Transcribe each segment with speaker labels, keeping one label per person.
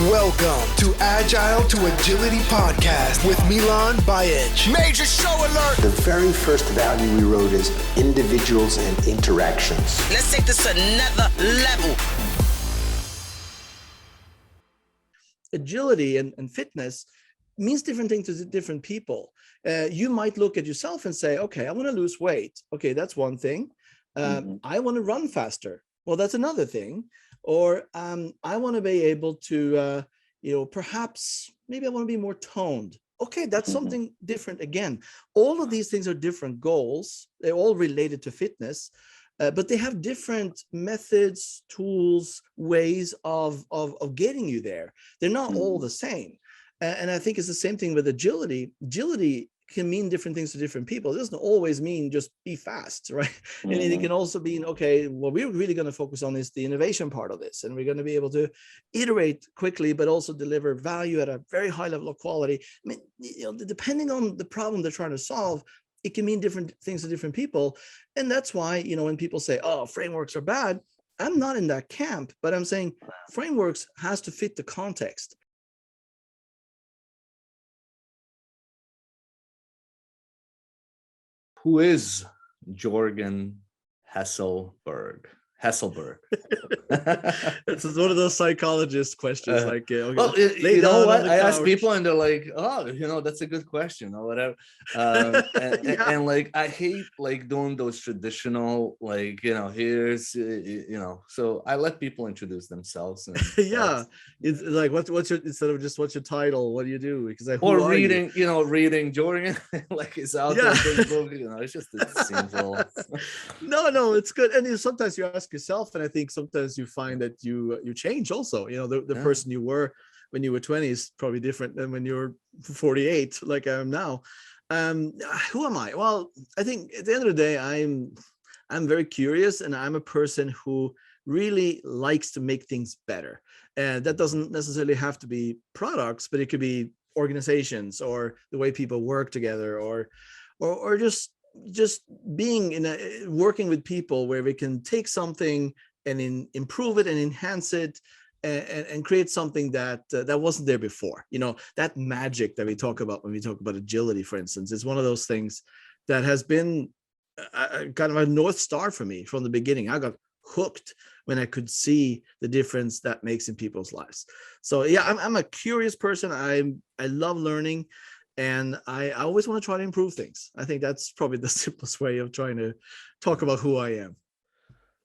Speaker 1: Welcome to Agile to Agility podcast with buyin.
Speaker 2: Major show alert!
Speaker 3: The very first value we wrote is individuals and interactions.
Speaker 2: Let's take this to another level.
Speaker 4: Agility and fitness means different things to different people. You might look at yourself and say, okay, I want to lose weight. Okay, that's one thing. I want to run faster. Well, that's another thing. Or I want to be able to, perhaps maybe I want to be more toned. Okay, that's something different again. All of these things are different goals. They're all related to fitness, but they have different methods, tools, ways of getting you there. They're not all the same. And I think it's the same thing with agility. Agility can mean different things to different people. It doesn't always mean just be fast, right? And it can also mean, okay, what we're really going to focus on is the innovation part of this. And we're going to be able to iterate quickly, but also deliver value at a very high level of quality. I mean, depending on the problem they're trying to solve, it can mean different things to different people. And that's why, when people say, oh, frameworks are bad, I'm not in that camp, but I'm saying frameworks has to fit the context.
Speaker 5: Who is Jorgen Hesselberg?
Speaker 4: It's one of those psychologist questions.
Speaker 5: Well, you know what? I ask people and they're like, "Oh, that's a good question," or whatever. And like, I hate doing those traditional, here's, So I let people introduce themselves. And
Speaker 4: it's like, what's your, instead of just what's your title, what do you do? Because
Speaker 5: reading Jorgen, like it's out there on Facebook. It's just it seems all.
Speaker 4: No, it's good. And sometimes you ask yourself, and I think sometimes you find that you change also. The person you were when you were 20 is probably different than when you're 48, like I am now. Who am I? Well, I think at the end of the day, I'm very curious, and I'm a person who really likes to make things better. And that doesn't necessarily have to be products, but it could be organizations or the way people work together, or just being working with people where we can take something and improve it and enhance it and create something that wasn't there before. That magic that we talk about when we talk about agility, for instance, is one of those things that has been kind of a North Star for me from the beginning. I got hooked when I could see the difference that makes in people's lives. So yeah, I'm a curious person. I love learning. And I always want to try to improve things. I think that's probably the simplest way of trying to talk about who I am.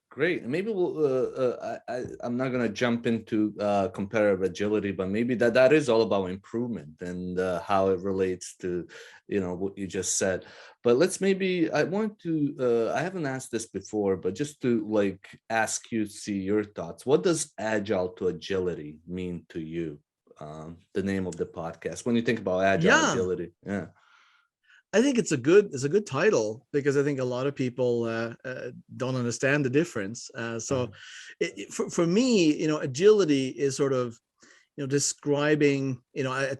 Speaker 5: Great. Maybe I'm not going to jump into comparative agility, but maybe that is all about improvement and how it relates to, what you just said. But I haven't asked this before, but just to ask you, see your thoughts. What does agile to agility mean to you? The name of the podcast when you think about agile agility.
Speaker 4: I think it's a good title, because I think a lot of people don't understand the difference. For me, agility is sort of describing,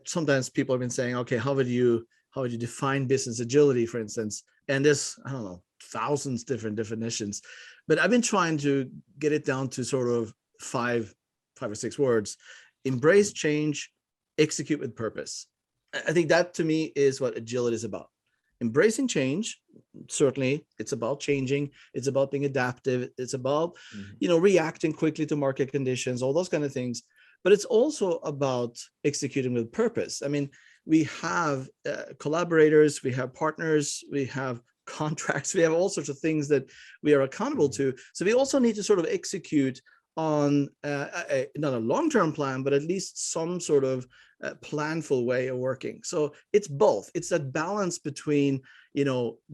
Speaker 4: sometimes people have been saying, okay, how would you define business agility, for instance? And there's, I don't know, thousands different definitions, but I've been trying to get it down to sort of five or six words. Embrace change, execute with purpose. I think that to me is what agility is about. Embracing change, certainly it's about changing. It's about being adaptive. It's about, reacting quickly to market conditions, all those kind of things. But it's also about executing with purpose. I mean, we have collaborators, we have partners, we have contracts, we have all sorts of things that we are accountable to. So we also need to sort of execute on not a long-term plan, but at least some sort of planful way of working. So it's both. It's that balance between,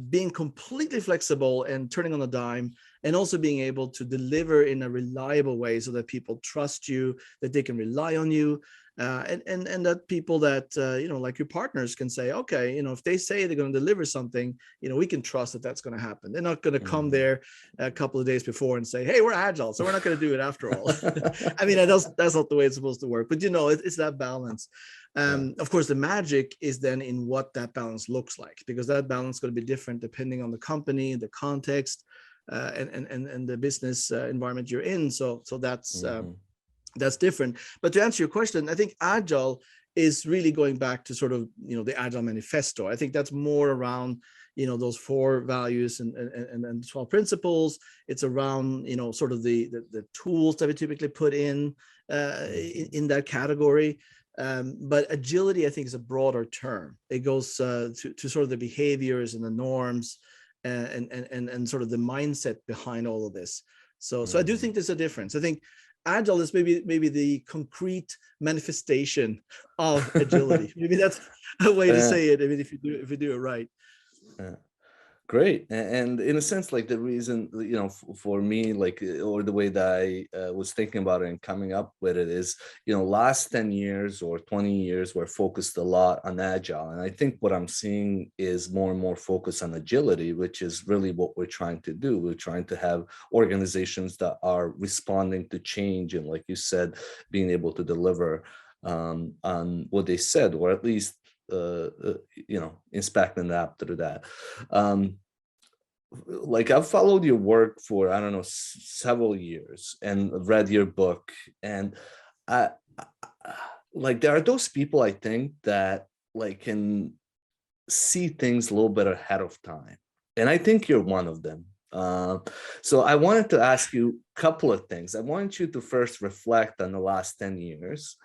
Speaker 4: being completely flexible and turning on a dime, and also being able to deliver in a reliable way so that people trust you, that they can rely on you. And that people that, like your partners can say, okay, if they say they're going to deliver something, we can trust that that's going to happen. They're not going to come there a couple of days before and say, hey, we're agile, so we're not going to do it after all. I mean, that's not the way it's supposed to work, but it's that balance. Of course, the magic is then in what that balance looks like, because that balance is going to be different depending on the company, the context, and the business environment you're in. So that's that's different. But to answer your question, I think Agile is really going back to sort of, the Agile manifesto. I think that's more around, those 4 values and 12 principles. It's around, sort of the tools that we typically put in that category. But agility, I think, is a broader term. It goes to sort of the behaviors and the norms and sort of the mindset behind all of this. So I do think there's a difference. I think Agile is maybe the concrete manifestation of agility. Maybe that's a way to say it. I mean, if you do it right.
Speaker 5: Great. And in a sense, like the reason, for me, like, or the way that I was thinking about it and coming up with it is, last 10 years or 20 years, we're focused a lot on Agile. And I think what I'm seeing is more and more focus on agility, which is really what we're trying to do. We're trying to have organizations that are responding to change. And like you said, being able to deliver on what they said, or at least inspect and adapt to that. Like I've followed your work for, I don't know, several years and read your book. And like there are those people, I think, that like can see things a little bit ahead of time. And I think you're one of them. So I wanted to ask you a couple of things. I want you to first reflect on the last 10 years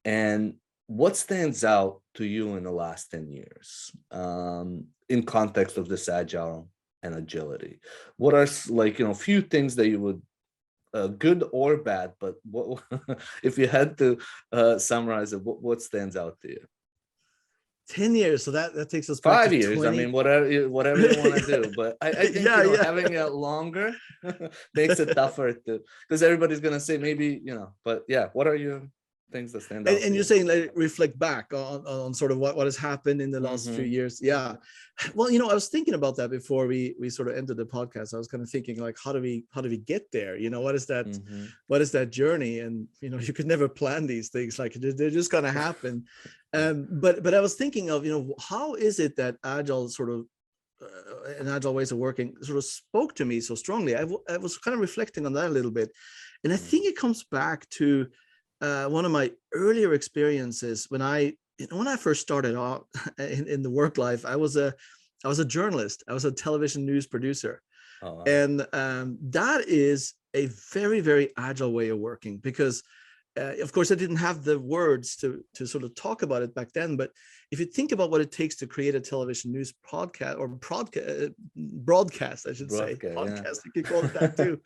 Speaker 5: and what stands out to you in the last 10 years in context of this Agile and agility? What are few things that you would, good or bad, but what, if you had to summarize it, what stands out to you?
Speaker 4: 10 years, so that takes us back
Speaker 5: 5
Speaker 4: to
Speaker 5: years.
Speaker 4: 20.
Speaker 5: I mean, whatever you want to do, but I think having it longer makes it tougher because everybody's gonna say maybe, but yeah, what are your things that stand out?
Speaker 4: And you're saying like reflect back on sort of what has happened in the last few years. Yeah. Well, I was thinking about that before we sort of entered the podcast. I was kind of thinking like, how do we get there? What is that journey? And you could never plan these things, like they're just gonna happen. But I was thinking of, how is it that Agile sort of and Agile ways of working sort of spoke to me so strongly? I was kind of reflecting on that a little bit. And I think it comes back to one of my earlier experiences when I first started out in the work life. I was a journalist. I was a television news producer. Oh, wow. And that is a very, very agile way of working because, of course, I didn't have the words to sort of talk about it back then. But if you think about what it takes to create a television news podcast or broadcast, I should say, podcast, you could call it that too.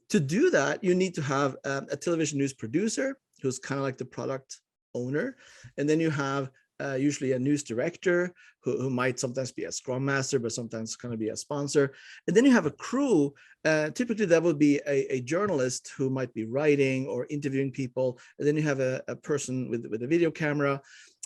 Speaker 4: To do that, you need to have a television news producer who's kind of like the product owner. And then you have usually a news director who might sometimes be a scrum master, but sometimes kind of be a sponsor. And then you have a crew. Typically, that would be a journalist who might be writing or interviewing people. And then you have a person with a video camera.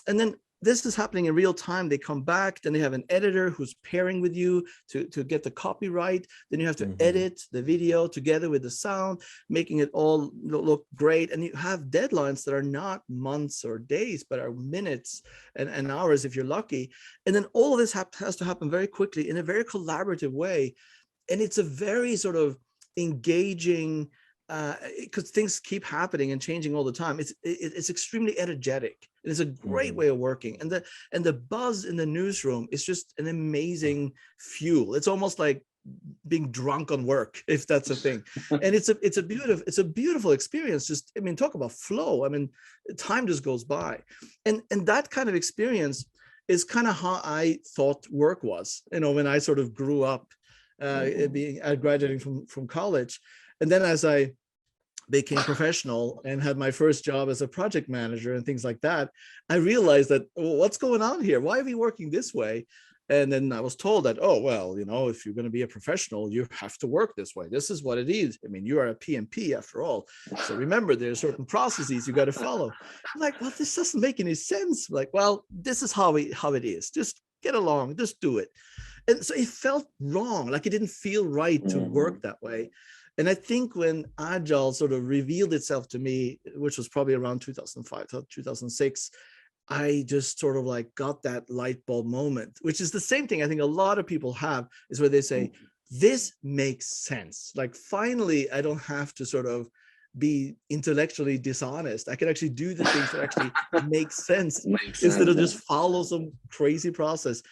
Speaker 4: And then this is happening in real time. They come back, then they have an editor who's pairing with you to get the copyright. Then you have to edit the video together with the sound, making it all look great. And you have deadlines that are not months or days, but are minutes and hours if you're lucky. And then all of this has to happen very quickly in a very collaborative way. And it's a very sort of engaging, because things keep happening and changing all the time. It's extremely energetic. And it's a great way of working. And the buzz in the newsroom is just an amazing fuel. It's almost like being drunk on work, if that's a thing. And it's a beautiful experience. Just, I mean, talk about flow. I mean, time just goes by. And that kind of experience is kind of how I thought work was, when I sort of grew up, graduating from college. And then as I became professional and had my first job as a project manager and things like that, I realized that, well, what's going on here? Why are we working this way? And then I was told that, oh, well, if you're going to be a professional, you have to work this way. This is what it is. I mean, you are a PMP after all. So remember, there are certain processes you got to follow. I'm like, well, this doesn't make any sense. I'm like, well, this is how it is. Just get along, just do it. And so it felt wrong. Like it didn't feel right to work that way. And I think when Agile sort of revealed itself to me, which was probably around 2005, 2006, I just sort of like got that light bulb moment, which is the same thing I think a lot of people have, is where they say, this makes sense. Like, finally, I don't have to sort of be intellectually dishonest. I can actually do the things that actually make sense
Speaker 5: Makes
Speaker 4: instead of
Speaker 5: sense.
Speaker 4: just follow some crazy process.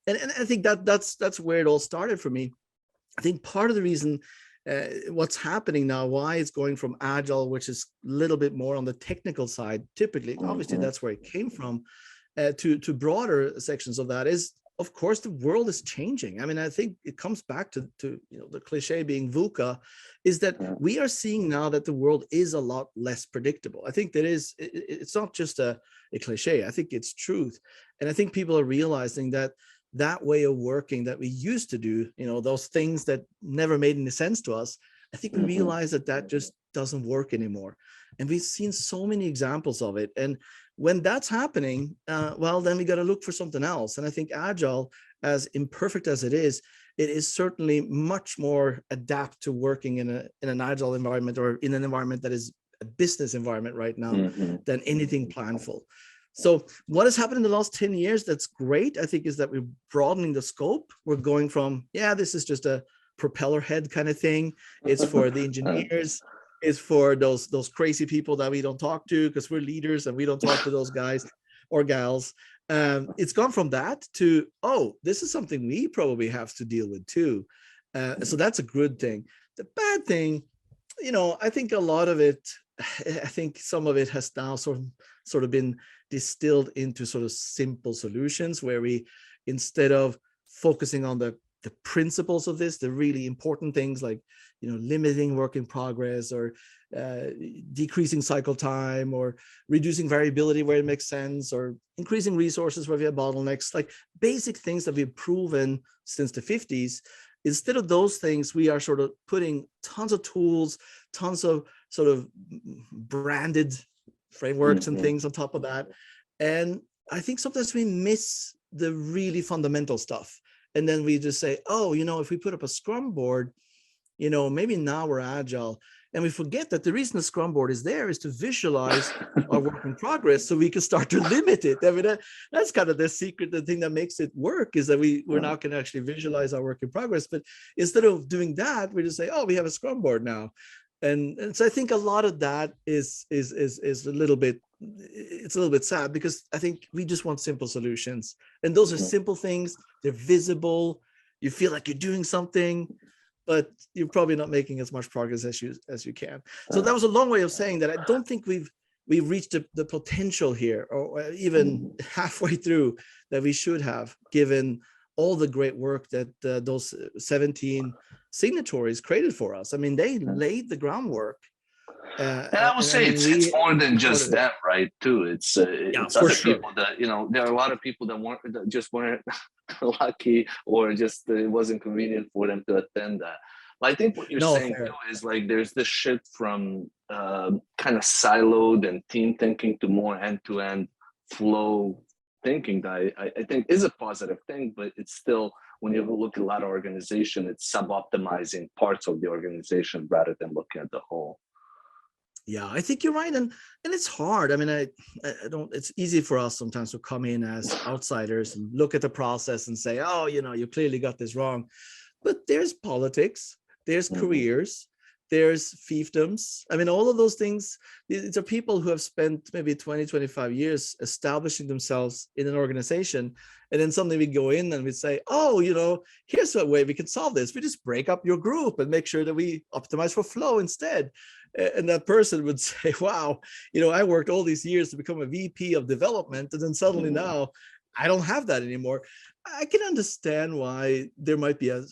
Speaker 4: And I think that's where it all started for me. I think part of the reason what's happening now, why it's going from Agile, which is a little bit more on the technical side, typically, obviously that's where it came from, to broader sections of that is, of course, the world is changing. I mean, I think it comes back to the cliche being VUCA, is that we are seeing now that the world is a lot less predictable. I think that it's not just a cliche. I think it's truth. And I think people are realizing that way of working that we used to do, those things that never made any sense to us, I think we realize that just doesn't work anymore. And we've seen so many examples of it. And when that's happening, well, then we got to look for something else. And I think Agile, as imperfect as it is certainly much more adapt to working in an Agile environment, or in an environment that is a business environment right now, than anything planful. So what has happened in the last 10 years that's great, I think, is that we're broadening the scope. We're going from, this is just a propeller head kind of thing. It's for the engineers. It's for those crazy people that we don't talk to because we're leaders and we don't talk to those guys or gals. It's gone from that to, this is something we probably have to deal with too. So that's a good thing. The bad thing, I think a lot of it, I think some of it has now sort of been distilled into sort of simple solutions where we, instead of focusing on the principles of this, the really important things like, limiting work in progress, or decreasing cycle time, or reducing variability where it makes sense, or increasing resources where we have bottlenecks, like basic things that we've proven since the 50s. Instead of those things, we are sort of putting tons of tools, tons of sort of branded frameworks and things on top of that. And I think sometimes we miss the really fundamental stuff. And then we just say, if we put up a Scrum board, maybe now we're Agile. And we forget that the reason the Scrum board is there is to visualize our work in progress so we can start to limit it. I mean, that's kind of the secret, the thing that makes it work, is that we're not going to actually visualize our work in progress. But instead of doing that, we just say, we have a Scrum board now. And so I think a lot of that is a little bit, it's a little bit sad, because I think we just want simple solutions. And those are simple things. They're visible. You feel like you're doing something, but you're probably not making as much progress as you can. So that was a long way of saying that I don't think we've reached the potential here, or even halfway through, that we should have, given all the great work that those 17 signatories created for us. I mean, they laid the groundwork.
Speaker 5: And I would say it's more than just that, right? Too, it's other people that, there are a lot of people that just weren't lucky, or just it wasn't convenient for them to attend that. But I think what you're saying too is like there's this shift from kind of siloed and team thinking to more end-to-end flow thinking that I think is a positive thing, but it's still, when you look at a lot of organization, it's sub-optimizing parts of the organization rather than looking at the whole.
Speaker 4: Yeah, I think you're right. And it's hard. I mean, I don't, it's easy for us sometimes to come in as outsiders and look at the process and say, you clearly got this wrong. But there's politics, there's careers, there's fiefdoms. I mean, all of those things, these are people who have spent maybe 20, 25 years establishing themselves in an organization. And then suddenly we go in and we say, here's a way we can solve this. We just break up your group and make sure that we optimize for flow instead. And that person would say, wow, I worked all these years to become a VP of development, and then suddenly now I don't have that anymore. I can understand why there might be a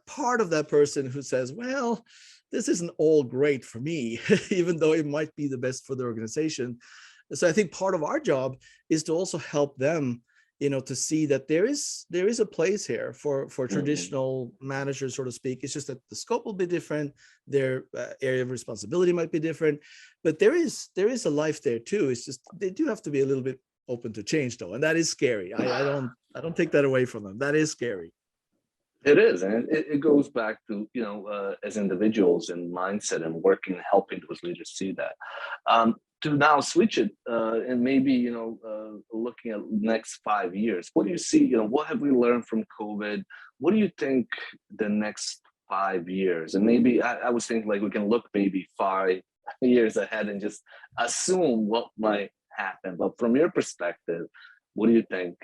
Speaker 4: part of that person who says, well, this isn't all great for me, even though it might be the best for the organization. So I think part of our job is to also help them, to see that there is a place here for traditional managers, so to speak. It's just that the scope will be different. Their area of responsibility might be different, but there is a life there too. It's just, they do have to be a little bit open to change though. And that is scary. I don't take that away from them. That is scary.
Speaker 5: It is, and it goes back to, as individuals and mindset and working and helping those leaders see that. To now switch it and maybe, looking at next 5 years, what do you see, what have we learned from COVID? What do you think the next 5 years? And maybe I was thinking like we can look maybe 5
Speaker 6: years ahead and just assume what might happen. But from your perspective, what do you think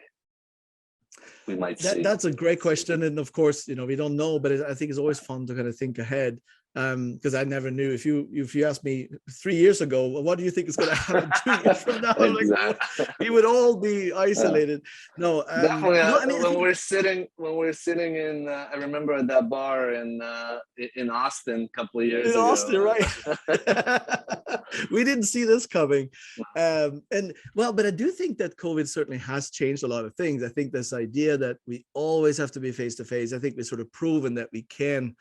Speaker 6: we might see?
Speaker 4: That's a great question, and of course, we don't know, but I think it's always fun to kind of think ahead, because I never knew. If you asked me 3 years ago, well, what do you think is going to happen 2 years from now? I'm like, well, we would all be isolated. No,
Speaker 6: definitely.
Speaker 4: I mean,
Speaker 6: when we're sitting in, I remember at that bar in Austin a couple of years ago.
Speaker 4: Austin, right? We didn't see this coming, but I do think that COVID certainly has changed a lot of things. I think this idea that we always have to be face to face, I think we've sort of proven that we can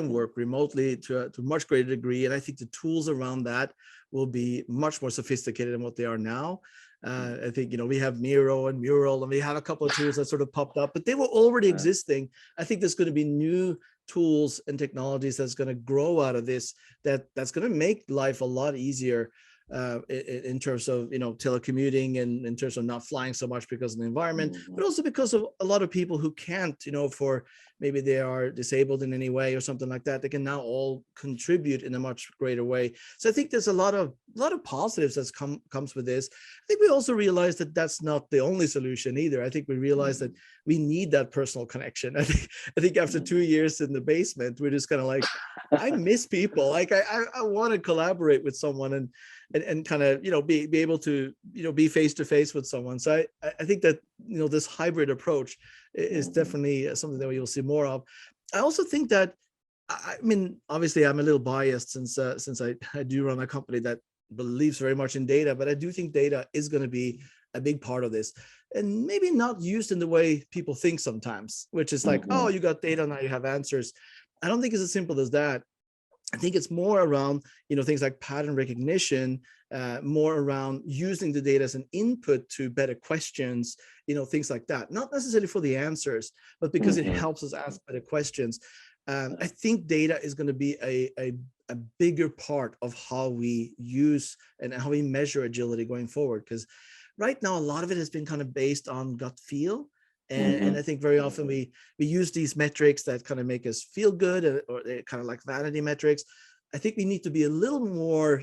Speaker 4: work remotely to a much greater degree. And I think the tools around that will be much more sophisticated than what they are now. I think, we have Miro and Mural, and we have a couple of tools that sort of popped up, but they were already existing. I think there's going to be new tools and technologies that's going to grow out of this, that's going to make life a lot easier in terms of telecommuting, and in terms of not flying so much because of the environment, but also because of a lot of people who can't, for maybe they are disabled in any way or something like that, they can now all contribute in a much greater way. So I think there's a lot of positives that comes with this. I think we also realize that that's not the only solution either. I think we realize that we need that personal connection. I think after 2 years in the basement, we're just kind of like, I miss people. Like I want to collaborate with someone and kind of be able to be face to face with someone. So I think that this hybrid approach is definitely something that we will see more of. I also think that, I mean, obviously I'm a little biased since I do run a company that believes very much in data, but I do think data is going to be a big part of this, and maybe not used in the way people think sometimes, which is like, oh, you got data, now you have answers. I don't think it's as simple as that. I think it's more around, things like pattern recognition, more around using the data as an input to better questions, things like that. Not necessarily for the answers, but because it helps us ask better questions. I think data is going to be a bigger part of how we use and how we measure agility going forward. Because right now, a lot of it has been kind of based on gut feel. And I think very often we use these metrics that kind of make us feel good, or they're kind of like vanity metrics. I think we need to be a little more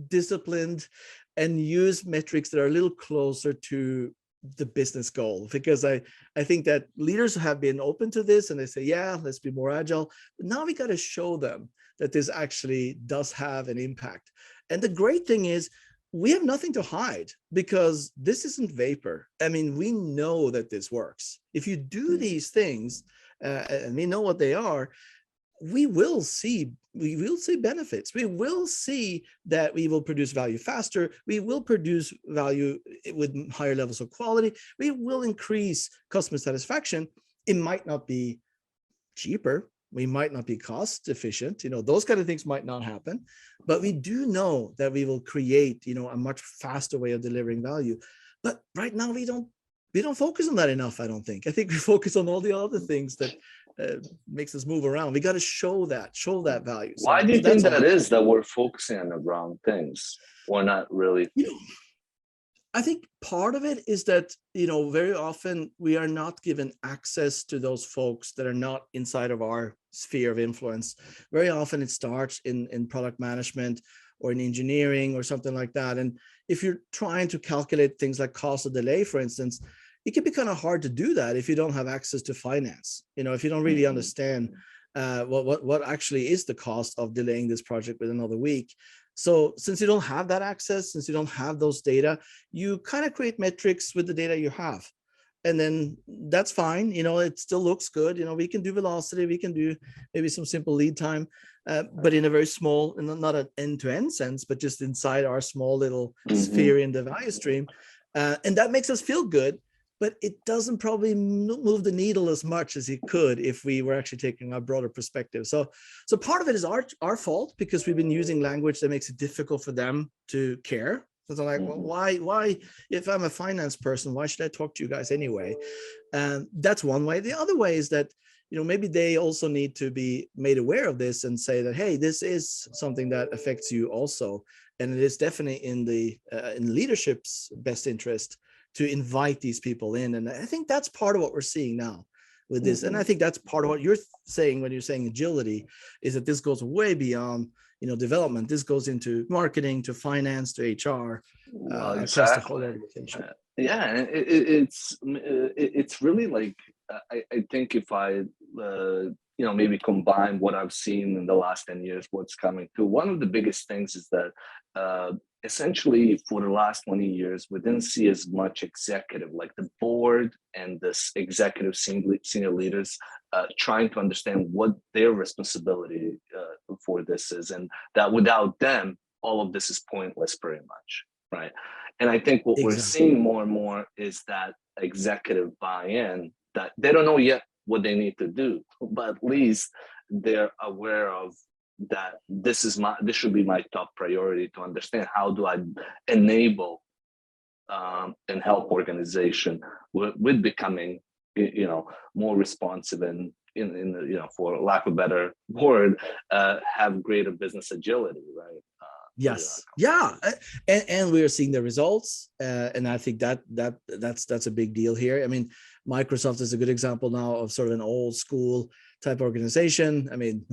Speaker 4: disciplined and use metrics that are a little closer to the business goal, because I think that leaders have been open to this and they say, yeah, let's be more agile. But now we got to show them that this actually does have an impact. And the great thing is, we have nothing to hide, because this isn't vapor. I mean, we know that this works. If you do these things, and we know what they are, we will see benefits. We will see that we will produce value faster. We will produce value with higher levels of quality. We will increase customer satisfaction. It might not be cheaper. We might not be cost efficient, those kind of things might not happen, but we do know that we will create, a much faster way of delivering value. But right now we don't focus on that enough. I think we focus on all the other things that makes us move around. We got to show that value. So,
Speaker 6: why do you think that is, that we're focusing on the wrong things? We're not really.
Speaker 4: I think part of it is that, very often we are not given access to those folks that are not inside of our sphere of influence. Very often it starts in product management or in engineering or something like that. And if you're trying to calculate things like cost of delay, for instance, it can be kind of hard to do that if you don't have access to finance, if you don't really understand what actually is the cost of delaying this project with another week. So since you don't have that access, since you don't have those data, you kind of create metrics with the data you have. And then that's fine. It still looks good. We can do velocity. We can do maybe some simple lead time, but in a very small, and not an end-to-end sense, but just inside our small little sphere in the value stream. And that makes us feel good, but it doesn't probably move the needle as much as it could if we were actually taking a broader perspective. So part of it is our fault, because we've been using language that makes it difficult for them to care. So like, well, why, if I'm a finance person, why should I talk to you guys anyway? And that's one way. The other way is that, maybe they also need to be made aware of this and say that, hey, this is something that affects you also. And it is definitely in leadership's best interest to invite these people in. And I think that's part of what we're seeing now with this. And I think that's part of what you're saying when you're saying agility, is that this goes way beyond, development. This goes into marketing, to finance, to HR,
Speaker 6: Well,
Speaker 4: across the whole
Speaker 6: exactly.
Speaker 4: organization.
Speaker 6: Yeah, and it's really like I think if I maybe combine what I've seen in the last 10 years, what's coming to one of the biggest things is that essentially for the last 20 years we didn't see as much executive, like the board and this executive senior leaders trying to understand what their responsibility for this is, and that without them all of this is pointless pretty much, right? And I think what we're seeing more and more is that executive buy-in, that they don't know yet what they need to do, but at least they're aware of that this should be my top priority, to understand how do I enable and help organization with becoming more responsive and in for lack of a better word have greater business agility, right?
Speaker 4: Yes. Yeah. And we're seeing the results. And I think that's a big deal here. I mean, Microsoft is a good example now of sort of an old school type organization. I mean,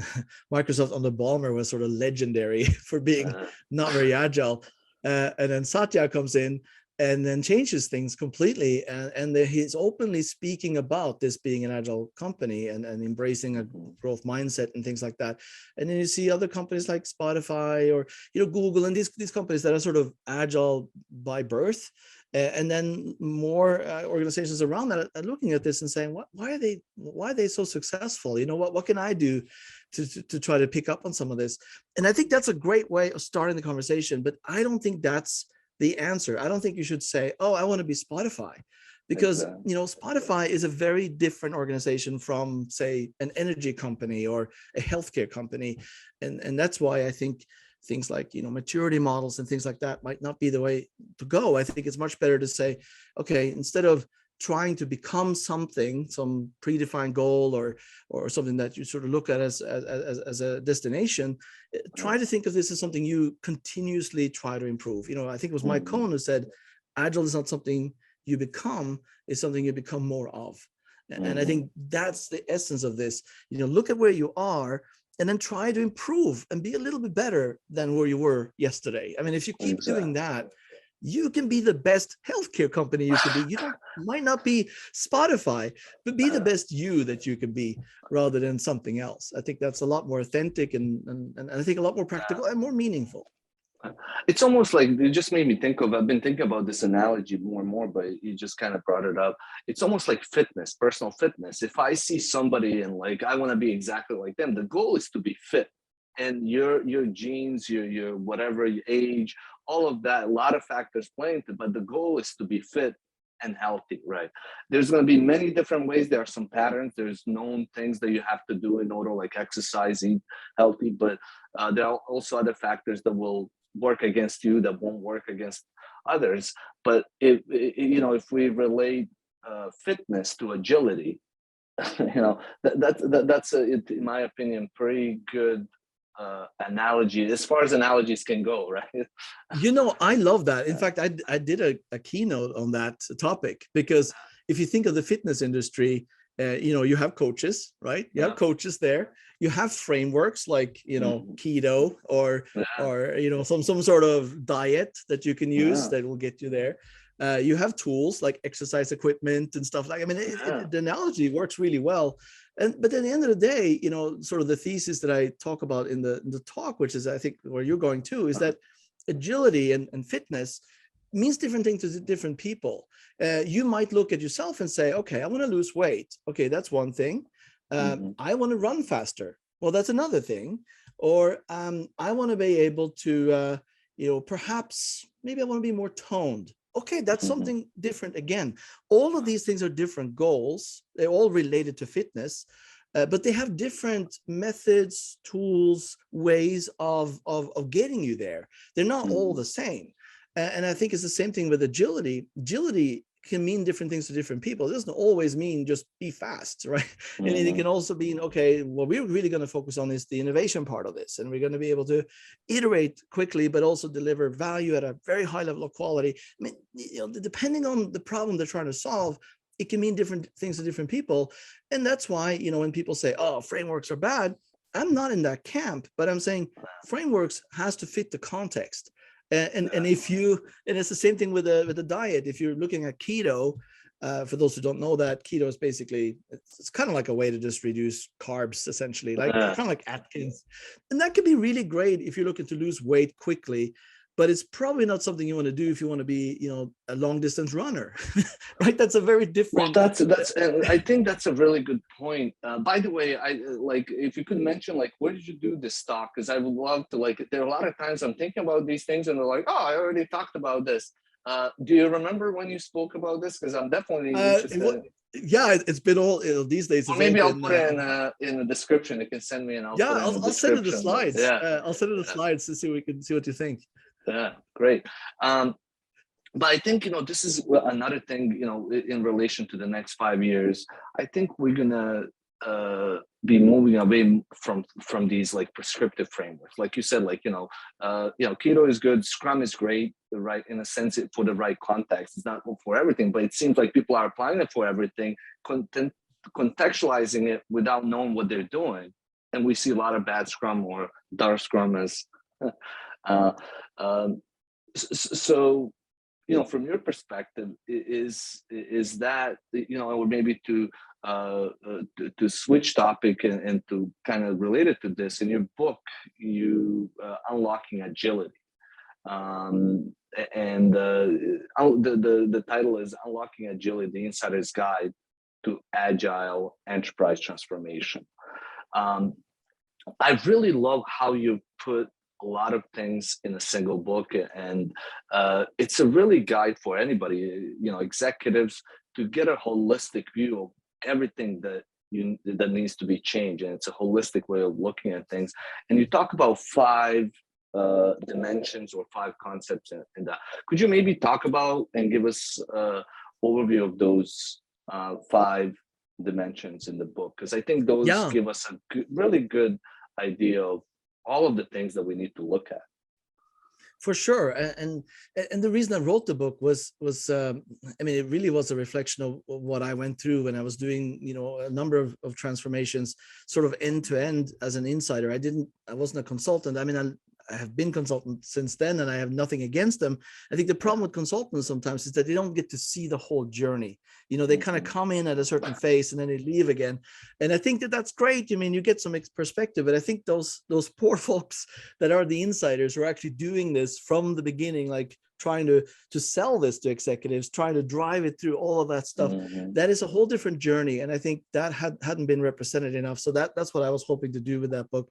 Speaker 4: Microsoft on the Balmer was sort of legendary for being not very agile. And then Satya comes in and then changes things completely. And he's openly speaking about this being an agile company and embracing a growth mindset and things like that. And then you see other companies like Spotify or Google and these companies that are sort of agile by birth. And then more organizations around that are looking at this and saying, why are they so successful? What can I do to try to pick up on some of this? And I think that's a great way of starting the conversation, but I don't think that's the answer. I don't think you should say, oh, I want to be Spotify, because Spotify is a very different organization from, say, an energy company or a healthcare company. And that's why I think things like maturity models and things like that might not be the way to go. I think it's much better to say, okay, instead of trying to become something, some predefined goal or something that you sort of look at as a destination, try to think of this as something you continuously try to improve. I think it was Mike Cohn who said, agile is not something you become, it's something you become more of. And I think that's the essence of this. Look at where you are and then try to improve and be a little bit better than where you were yesterday. I mean, if you keep doing that, you can be the best healthcare company you can be. You might not be Spotify, but be the best you that you can be rather than something else. I think that's a lot more authentic and I think a lot more practical and more meaningful.
Speaker 6: It's almost like it just made me think of, I've been thinking about this analogy more and more, but you just kind of brought it up. It's almost like fitness, personal fitness. If I see somebody and like, I want to be exactly like them, the goal is to be fit. And your genes, your whatever, your age, all of that, a lot of factors play into it, but the goal is to be fit and healthy, right? There's going to be many different ways. There are some patterns. There's known things that you have to do in order, like exercise, eat healthy, but there are also other factors that will work against you that won't work against others. But if we relate fitness to agility, that's in my opinion, pretty good analogy as far as analogies can go, right?
Speaker 4: I love that. In fact, I did a keynote on that topic, because if you think of the fitness industry, you have coaches, right? You have coaches there. You have frameworks like keto or some sort of diet that you can use that will get you there. You have tools like exercise equipment and stuff like. I mean, the analogy works really well. But at the end of the day, sort of the thesis that I talk about in the talk, which is I think where you're going to, is that agility and fitness means different things to different people. You might look at yourself and say, okay, I want to lose weight. Okay, that's one thing. I want to run faster. Well, that's another thing. Or I want to be able to, perhaps maybe I want to be more toned. Okay, that's something different again. All of these things are different goals. They're all related to fitness, but they have different methods, tools, ways of getting you there. They're not all the same. And I think it's the same thing with agility. Agility can mean different things to different people. It doesn't always mean just be fast, right? And it can also mean, okay, what we're really going to focus on is the innovation part of this. And we're going to be able to iterate quickly, but also deliver value at a very high level of quality. I mean, depending on the problem they're trying to solve, it can mean different things to different people. And that's why, when people say, oh, frameworks are bad, I'm not in that camp, but I'm saying frameworks has to fit the context. And if you, and it's the same thing with the diet. If you're looking at keto, for those who don't know that, keto is basically, it's kind of like a way to just reduce carbs, essentially, like kind of like Atkins. And that can be really great if you're looking to lose weight quickly, but it's probably not something you want to do if you want to be, a long distance runner, right? That's a very different.
Speaker 6: Well, that's, and I think that's a really good point. By the way, I like if you could mention like where did you do this talk? Because I would love to like. There are a lot of times I'm thinking about these things and they're like, oh, I already talked about this. Do you remember when you spoke about this? Because I'm definitely interested.
Speaker 4: It's been all these days.
Speaker 6: Or maybe I'll put it in the description. You can send me and I'll put it in the
Speaker 4: I'll send you the
Speaker 6: description.
Speaker 4: slides.
Speaker 6: Yeah,
Speaker 4: I'll send you the slides to see we can see what you think.
Speaker 6: Yeah, great. But I think, this is another thing, in relation to the next 5 years. I think we're gonna be moving away from these like prescriptive frameworks. Like you said, like, keto is good, Scrum is great, right? In a sense, for the right context. It's not for everything, but it seems like people are applying it for everything, contextualizing it without knowing what they're doing. And we see a lot of bad Scrum or dark Scrum as so, from your perspective, is that, or maybe to switch topic and to kind of relate it to this, in your book, you Unlocking Agility, and the title is Unlocking Agility: The Insider's Guide to Agile Enterprise Transformation. I really love how you put a lot of things in a single book, and it's a really guide for anybody, executives, to get a holistic view of everything that needs to be changed, and it's a holistic way of looking at things. And you talk about 5 dimensions or 5 concepts in that. Could you maybe talk about and give us an overview of those 5 dimensions in the book? Because I think those give us a really good idea of all of the things that we need to look at.
Speaker 4: For sure. And the reason I wrote the book was it really was a reflection of what I went through when I was doing, a number of transformations, sort of end to end as an insider. I wasn't a consultant. I have been consultant since then, and I have nothing against them. I think the problem with consultants sometimes is that they don't get to see the whole journey. They kind of come in at a certain phase and then they leave again. And I think that's great. You get some perspective, but I think those poor folks that are the insiders who are actually doing this from the beginning, like trying to sell this to executives, trying to drive it through all of that stuff, that is a whole different journey. And I think that hadn't been represented enough. So that's what I was hoping to do with that book.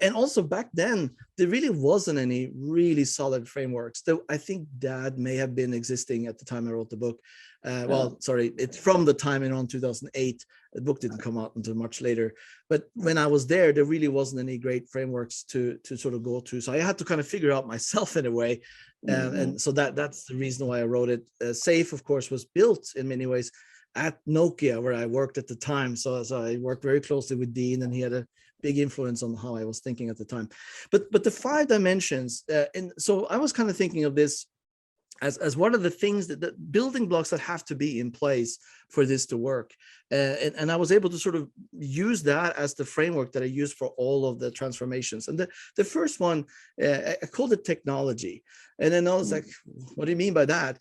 Speaker 4: And also back then, there really wasn't any really solid frameworks. Though I think that may have been existing at the time I wrote the book. It's from the time in around 2008. The book didn't come out until much later. But when I was there really wasn't any great frameworks to sort of go to. So I had to kind of figure out myself in a way. And so that's the reason why I wrote it. SAFe, of course, was built in many ways at Nokia, where I worked at the time. So I worked very closely with Dean, and he had a big influence on how I was thinking at the time. But the 5 dimensions, and so I was kind of thinking of this as what are the things that the building blocks that have to be in place for this to work. And I was able to sort of use that as the framework that I use for all of the transformations. And the first one, I called it technology. And then I was like, what do you mean by that?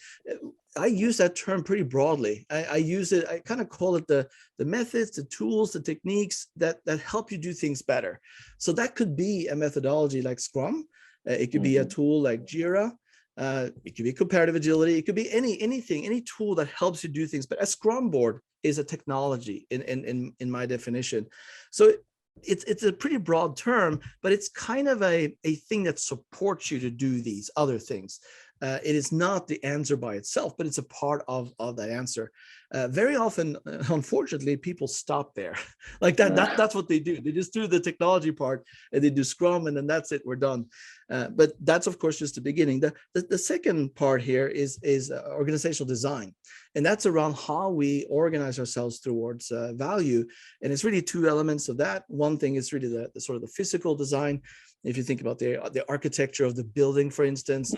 Speaker 4: I use that term pretty broadly. I use it, I kind of call it the methods, the tools, the techniques that help you do things better. So that could be a methodology like Scrum. It could be a tool like Jira. It could be comparative agility. It could be any tool that helps you do things. But a Scrum board is a technology in my definition. So it's a pretty broad term, but it's kind of a thing that supports you to do these other things. It is not the answer by itself, but it's a part of that answer. Very often, unfortunately, people stop there. Like that's what they do. They just do the technology part and they do Scrum, and then that's it, we're done. But that's, of course, just the beginning. The second part here is organizational design. And that's around how we organize ourselves towards value. And it's really 2 elements of that. One thing is really the sort of the physical design. If you think about the architecture of the building, for instance,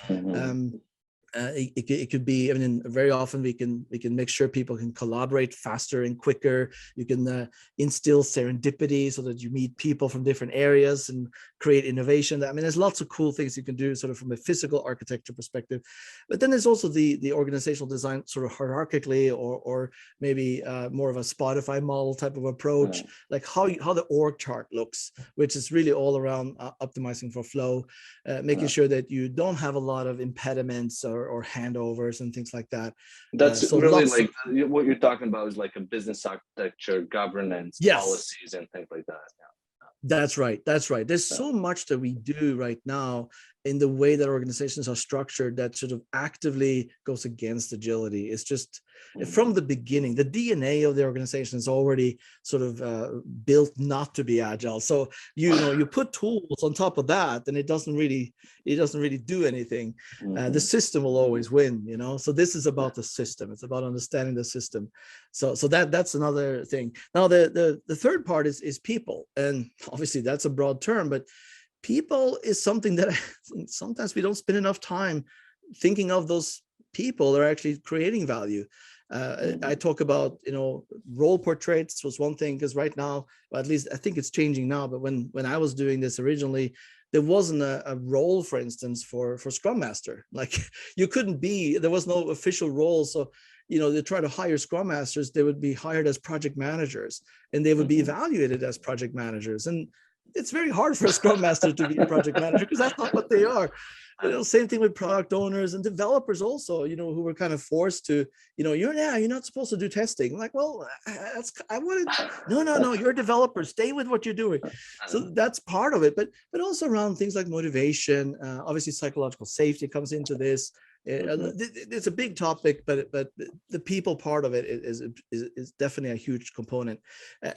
Speaker 4: It could be, I mean, very often we can make sure people can collaborate faster and quicker. You can instill serendipity so that you meet people from different areas and create innovation. I mean, there's lots of cool things you can do sort of from a physical architecture perspective. But then there's also the organizational design sort of hierarchically, or maybe more of a Spotify model type of approach, like how the org chart looks, which is really all around optimizing for flow, making sure that you don't have a lot of impediments or handovers and things like that.
Speaker 6: That's
Speaker 4: so
Speaker 6: really like what you're talking about is like a business architecture, governance,
Speaker 4: yes,
Speaker 6: policies, and things like that.
Speaker 4: That's right. There's so much that we do right now in the way that organizations are structured that sort of actively goes against agility. It's just from the beginning, the DNA of the organization is already sort of built not to be agile. So you put tools on top of that, and it doesn't really do anything. The system will always win. So this is about the system. It's about understanding the system. So that's another thing. Now the third part is people, and obviously that's a broad term, but people is something that sometimes we don't spend enough time thinking of. Those people are actually creating value. I talk about, role portraits was one thing, because right now, or at least I think it's changing now, but when I was doing this originally, there wasn't a role, for instance, for Scrum Master. Like there was no official role. So, they try to hire Scrum Masters, they would be hired as project managers, and they would be evaluated as project managers. And it's very hard for a Scrum Master to be a project manager, because that's not what they are. Same thing with product owners and developers also, who were kind of forced to, you're not supposed to do testing. Like, well, no, you're a developer, stay with what you're doing. So that's part of it, but also around things like motivation. Obviously psychological safety comes into this. It's a big topic, but the people part of it is definitely a huge component.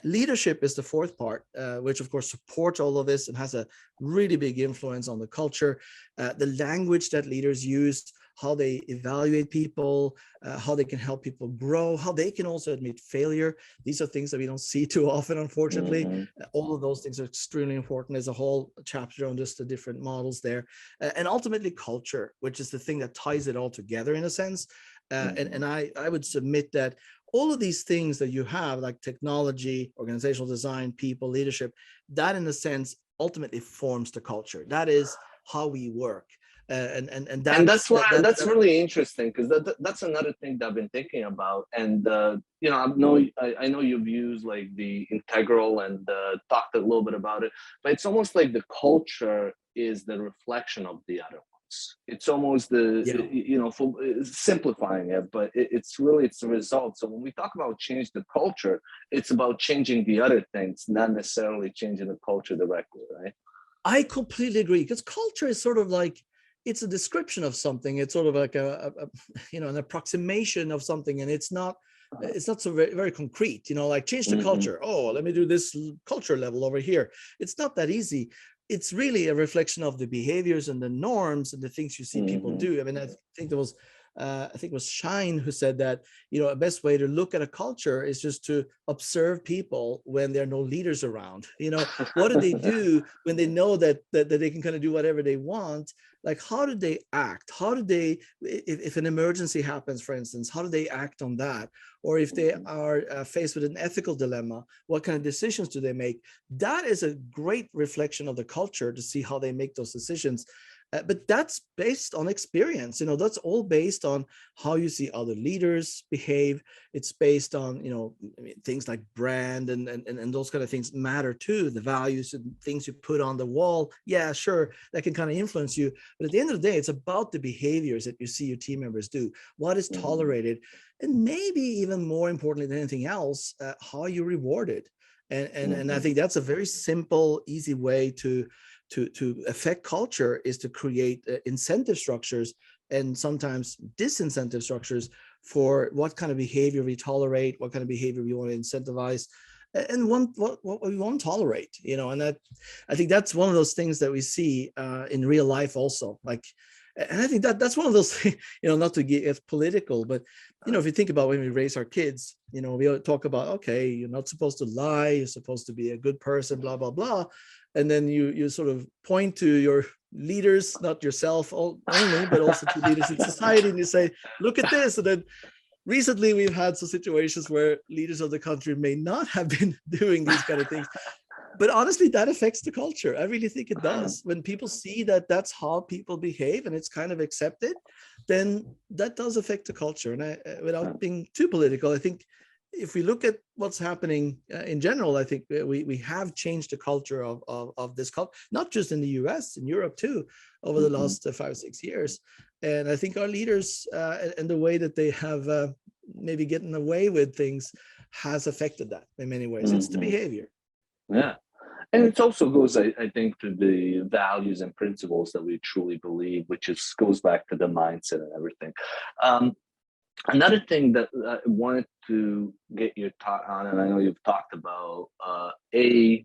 Speaker 4: Leadership is the fourth part, which of course supports all of this and has a really big influence on the culture. The language that leaders use, how they evaluate people, how they can help people grow, how they can also admit failure. These are things that we don't see too often, unfortunately. All of those things are extremely important. There's a whole chapter on just the different models there. And ultimately culture, which is the thing that ties it all together in a sense. And I would submit that all of these things that you have, like technology, organizational design, people, leadership, that in a sense ultimately forms the culture. That is how we work. And that's
Speaker 6: really interesting, because that's another thing that I've been thinking about. And I know you've used like the integral and talked a little bit about it, but it's almost like the culture is the reflection of the other ones. It's almost for simplifying it, but it's the result. So when we talk about change the culture, it's about changing the other things, not necessarily changing the culture directly, right?
Speaker 4: I completely agree, because culture is sort of like, it's a description of something. It's sort of like an approximation of something, and it's not so very, very concrete. Like change the culture. Oh, let me do this culture level over here. It's not that easy. It's really a reflection of the behaviors and the norms and the things you see people do. I mean, I think it was Shine who said that, a best way to look at a culture is just to observe people when there are no leaders around. What do they do when they know that they can kind of do whatever they want? Like, how do they act? How do they, if an emergency happens, for instance, how do they act on that? Or if they are faced with an ethical dilemma, what kind of decisions do they make? That is a great reflection of the culture, to see how they make those decisions. But that's based on experience. That's all based on how you see other leaders behave. It's based on, things like brand and those kind of things matter too. The values and things you put on the wall. Yeah, sure, that can kind of influence you. But at the end of the day, it's about the behaviors that you see your team members do. What is tolerated? And maybe even more importantly than anything else, how you reward it. And I think that's a very simple, easy way to affect culture, is to create incentive structures and sometimes disincentive structures for what kind of behavior we tolerate, what kind of behavior we want to incentivize, and what we won't tolerate. And that, I think that's one of those things that we see in real life also. Like, and I think that's one of those, not to get political, but if you think about when we raise our kids, we talk about, okay, you're not supposed to lie, you're supposed to be a good person, blah blah blah. And then you sort of point to leaders, not yourself only, but also to leaders in society, and you say, look at this. And then recently we've had some situations where leaders of the country may not have been doing these kind of things. But honestly, that affects the culture. I really think it does. When people see that that's how people behave and it's kind of accepted, then that does affect the culture. And without being too political, I think if we look at what's happening in general, I think we have changed the culture of this culture, not just in the US, in Europe too, over the last 5 or 6 years. And I think our leaders and the way that they have maybe gotten away with things has affected that in many ways. It's the behavior.
Speaker 6: Yeah. And it also goes, I think, to the values and principles that we truly believe, which goes back to the mindset and everything. Another thing that I wanted to get your thought on, and I know you've talked about AWG,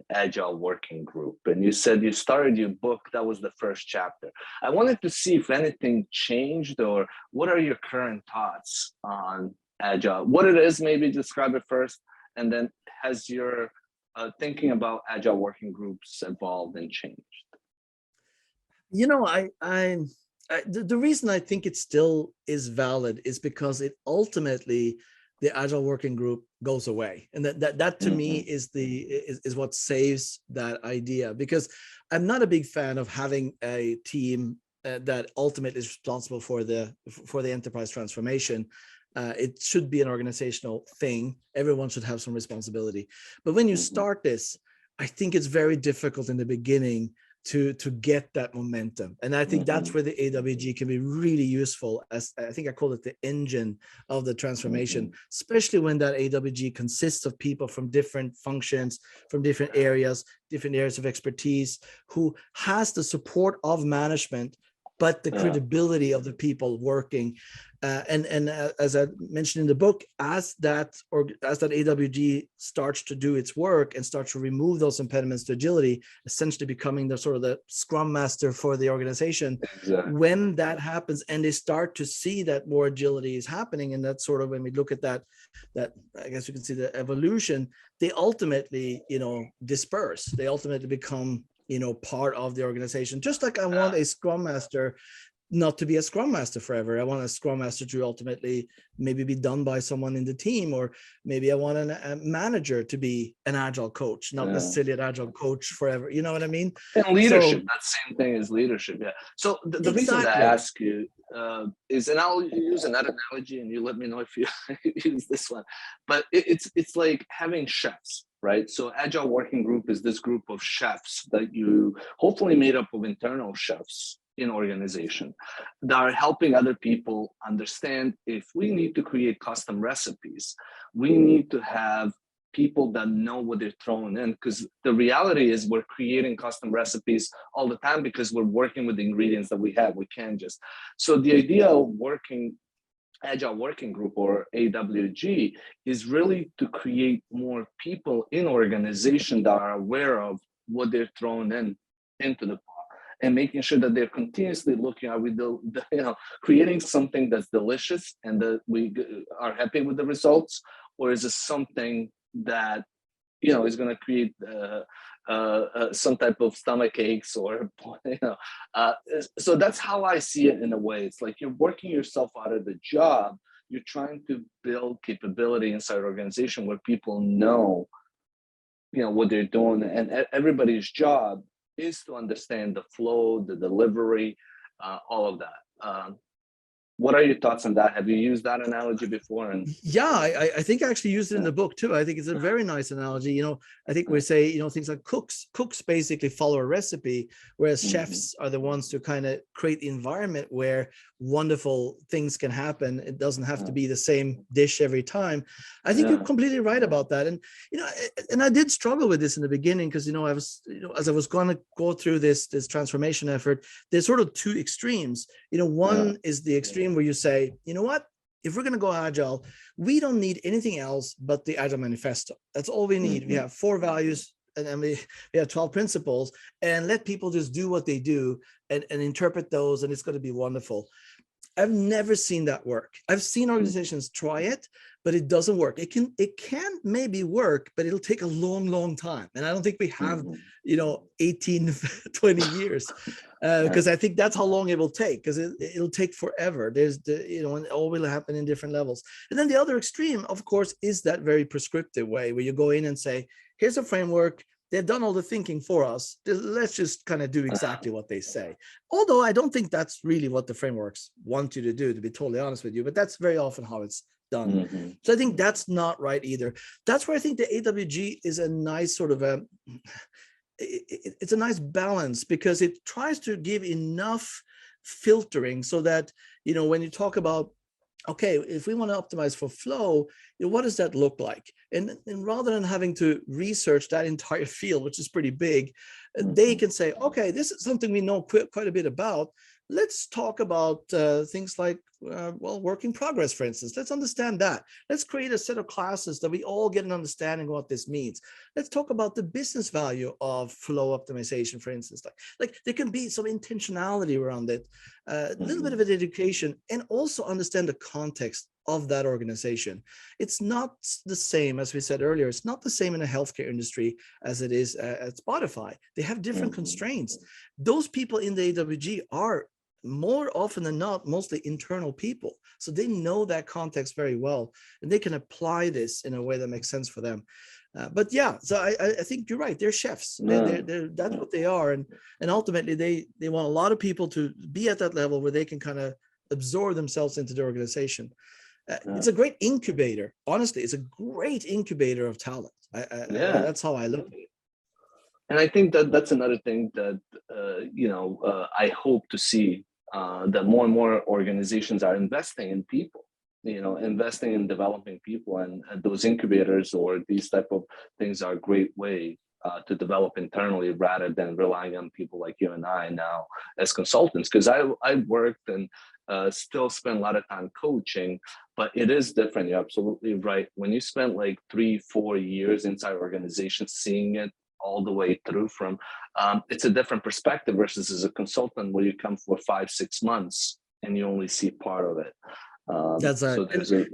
Speaker 6: Agile Working Group, and you said you started your book, that was the first chapter. I wanted to see if anything changed, or what are your current thoughts on Agile? What it is, maybe describe it first, and then has your thinking about Agile Working Groups evolved and changed?
Speaker 4: You know, the reason I think it still is valid is because it ultimately, the Agile Working Group goes away, and that to me is what saves that idea. Because I'm not a big fan of having a team that ultimately is responsible for the enterprise transformation. It should be an organizational thing. Everyone should have some responsibility. But when you start this, I think it's very difficult in the beginning to get that momentum. And I think that's where the AWG can be really useful, as I think I call it the engine of the transformation, especially when that AWG consists of people from different functions, from different areas of expertise, who has the support of management, but the credibility of the people working. And as I mentioned in the book, as that AWG starts to do its work and starts to remove those impediments to agility, essentially becoming the sort of the scrum master for the organization. Exactly. When that happens and they start to see that more agility is happening, and that's sort of when we look at that I guess you can see the evolution, they ultimately, disperse. They ultimately become, part of the organization. Just like I want a scrum master not to be a scrum master forever. I want a scrum master to ultimately maybe be done by someone in the team, or maybe I want a manager to be an agile coach, not necessarily an agile coach forever. You know what I mean?
Speaker 6: And leadership, that same thing as leadership. Yeah. So the reason I ask you is, and I'll use another analogy, and you let me know if you use this one, but it's like having chefs. Right. So Agile Working Group is this group of chefs that you hopefully made up of internal chefs in organization that are helping other people understand, if we need to create custom recipes, we need to have people that know what they're throwing in, because the reality is we're creating custom recipes all the time because we're working with the ingredients that we have. We can't just. So the idea of working Agile Working Group, or AWG, is really to create more people in organization that are aware of what they're throwing into the pot, and making sure that they're continuously looking, are we creating something that's delicious and that we are happy with the results, or is it something that is going to create some type of stomach aches, or so that's how I see it. In a way, it's like you're working yourself out of the job. You're trying to build capability inside an organization where people know what they're doing, and everybody's job is to understand the flow, the delivery, all of that. What are your thoughts on that? Have you used that analogy before? And
Speaker 4: yeah, I think I actually used it in the book too. I think it's a very nice analogy. I think we say, things like cooks basically follow a recipe, whereas chefs are the ones to kind of create the environment where wonderful things can happen. It doesn't have to be the same dish every time. I think you're completely right about that. And, and I did struggle with this in the beginning because, I was, as I was going to go through this transformation effort, there's sort of two extremes. One is the extreme where you say, you know what, if we're going to go agile, we don't need anything else but the Agile Manifesto. That's all we need. We have 4 values, and then we have 12 principles, and let people just do what they do and interpret those, and it's going to be wonderful. I've never seen that work. I've seen organizations try it, but it doesn't work. It can maybe work, but it'll take a long time. And I don't think we have, 18, 20 years, because I think that's how long it will take, because it'll take forever. There's and all will happen in different levels. And then the other extreme, of course, is that very prescriptive way where you go in and say, here's a framework. They've done all the thinking for us. Let's just kind of do exactly what they say. Although I don't think that's really what the frameworks want you to do, to be totally honest with you, but that's very often how it's done. So I think that's not right either. That's where I think the AWG is a nice sort of it's a nice balance, because it tries to give enough filtering so that, when you talk about, okay, if we want to optimize for flow, what does that look like? And rather than having to research that entire field, which is pretty big, they can say, okay, this is something we know quite a bit about. Let's talk about things like, work in progress, for instance. Let's understand that. Let's create a set of classes that we all get an understanding of what this means. Let's talk about the business value of flow optimization, for instance. Like there can be some intentionality around it, a little bit of an education, and also understand the context of that organization. It's not the same, as we said earlier, it's not the same in the healthcare industry as it is at Spotify. They have different constraints. Those people in the AWG are more often than not mostly internal people, so they know that context very well, and they can apply this in a way that makes sense for them. But yeah, so I think you're right. They're chefs. They're that's what they are, and ultimately they want a lot of people to be at that level where they can kind of absorb themselves into the organization. It's a great incubator. Honestly, it's a great incubator of talent. That's how I look at it.
Speaker 6: And I think that's another thing that I hope to see, that more and more organizations are investing in people, investing in developing people, and those incubators or these type of things are a great way to develop internally rather than relying on people like you and I now as consultants. Because I worked and still spend a lot of time coaching, but it is different. You're absolutely right. When you spend like 3-4 years inside organizations, seeing it all the way through from, it's a different perspective versus as a consultant where you come for 5-6 months and you only see part of it.
Speaker 4: That's right. So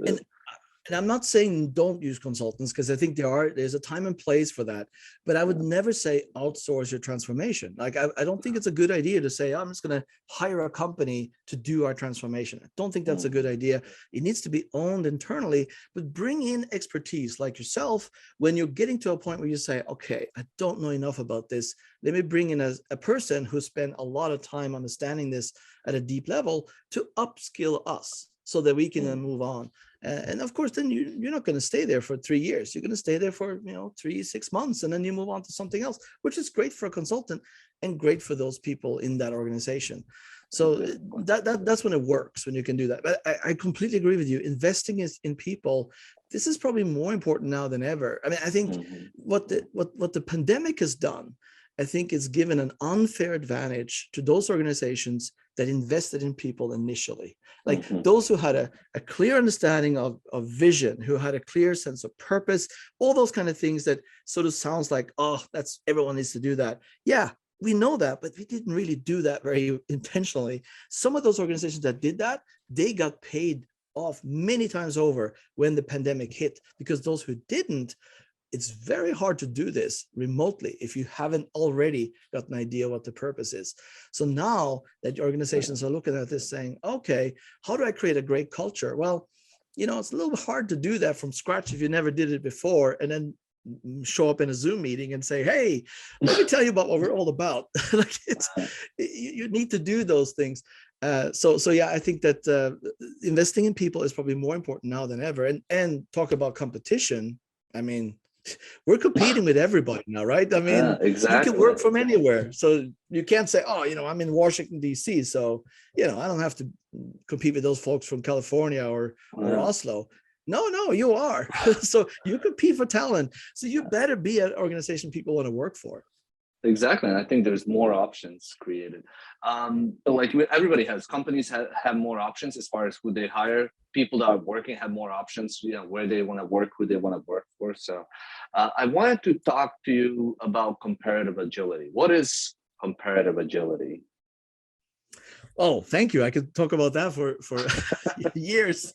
Speaker 4: and I'm not saying don't use consultants, because I think there's a time and place for that, but I would never say outsource your transformation. Like I don't think it's a good idea to say, I'm just going to hire a company to do our transformation. I don't think that's a good idea. It needs to be owned internally, but bring in expertise like yourself when you're getting to a point where you say, okay, I don't know enough about this. Let me bring in a person who spent a lot of time understanding this at a deep level to upskill us so that we can then move on. And of course, then you're not going to stay there for 3 years. You're going to stay there for 3-6 months, and then you move on to something else, which is great for a consultant and great for those people in that organization. So that's when it works, when you can do that. But I completely agree with you. Investing in people, this is probably more important now than ever. I mean, I think what the pandemic has done, I think it's given an unfair advantage to those organizations that invested in people initially. Like those who had a clear understanding of vision, who had a clear sense of purpose, all those kind of things that sort of sounds like, oh, that's everyone needs to do that. Yeah, we know that, but we didn't really do that very intentionally. Some of those organizations that did that, they got paid off many times over when the pandemic hit, because those who didn't, it's very hard to do this remotely if you haven't already got an idea what the purpose is. So now that organizations are looking at this saying, okay, how do I create a great culture? Well, it's a little bit hard to do that from scratch if you never did it before, and then show up in a Zoom meeting and say, hey, let me tell you about what we're all about. Like you need to do those things. So yeah, I think that investing in people is probably more important now than ever. And talk about competition. I mean, we're competing with everybody now, right? I mean, exactly. You can work from anywhere. So you can't say, oh, I'm in Washington, D.C., so, I don't have to compete with those folks from California or Oslo. No, you are. So you compete for talent. So you better be an organization people want to work for.
Speaker 6: Exactly. And I think there's more options created. Like everybody has, companies have more options as far as who they hire. People that are working have more options, where they want to work, who they want to work for. So I wanted to talk to you about comparative agility. What is comparative agility?
Speaker 4: Oh, thank you. I could talk about that for years.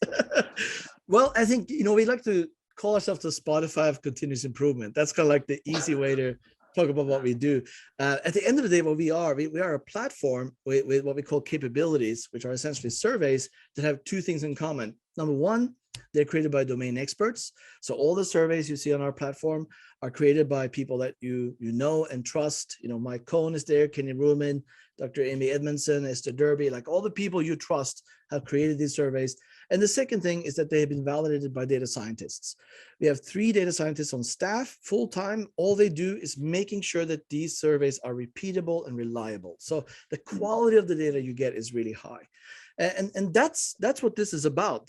Speaker 4: Well, I think, we like to call ourselves the Spotify of continuous improvement. That's kind of like the easy way to talk about what we do. At the end of the day, what we are a platform with what we call capabilities, which are essentially surveys that have two things in common. Number one, they're created by domain experts. So all the surveys you see on our platform are created by people that you know and trust. Mike Cohn is there, Kenny Ruhlman, Dr. Amy Edmondson, Esther Derby, like all the people you trust have created these surveys. And the second thing is that they have been validated by data scientists. We have 3 data scientists on staff full-time. All they do is making sure that these surveys are repeatable and reliable. So the quality of the data you get is really high. And that's what this is about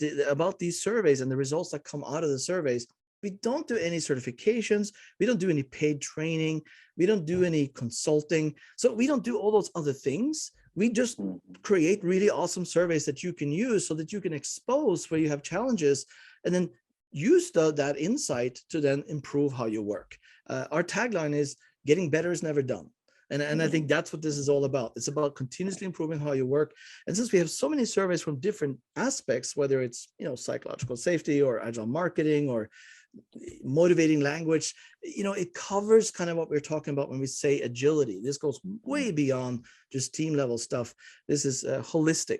Speaker 4: these surveys and the results that come out of the surveys. We don't do any certifications. We don't do any paid training. We don't do any consulting. So we don't do all those other things. We just create really awesome surveys that you can use so that you can expose where you have challenges and then use that insight to then improve how you work. Our tagline is getting better is never done. And I think that's what this is all about. It's about continuously improving how you work. And since we have so many surveys from different aspects, whether it's, psychological safety or agile marketing or motivating language, it covers kind of what we're talking about when we say agility. This goes way beyond just team level stuff. This is holistic.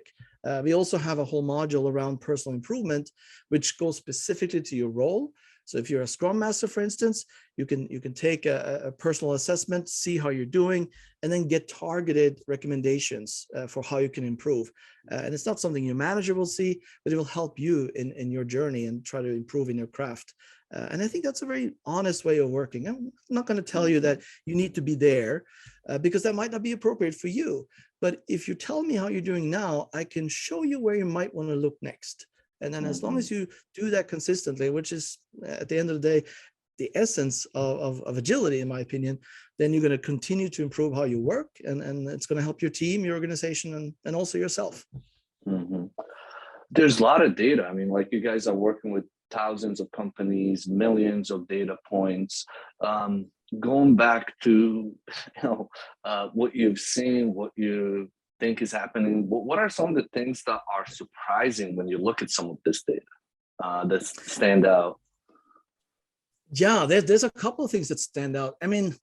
Speaker 4: We also have a whole module around personal improvement, which goes specifically to your role. So if you're a Scrum Master, for instance, you can take a personal assessment, see how you're doing, and then get targeted recommendations for how you can improve. And it's not something your manager will see, but it will help you in your journey and try to improve in your craft. And I think that's a very honest way of working. I'm not going to tell you that you need to be there because that might not be appropriate for you. But if you tell me how you're doing now, I can show you where you might want to look next. And then as long as you do that consistently, which is at the end of the day, the essence of agility, in my opinion, then you're going to continue to improve how you work. And it's going to help your team, your organization, and also yourself.
Speaker 6: Mm-hmm. There's a lot of data. I mean, like you guys are working with thousands of companies, millions of data points. Going back to what you've seen, what you think is happening, what are some of the things that are surprising when you look at some of this data that stand out?
Speaker 4: Yeah, there's a couple of things that stand out. I mean,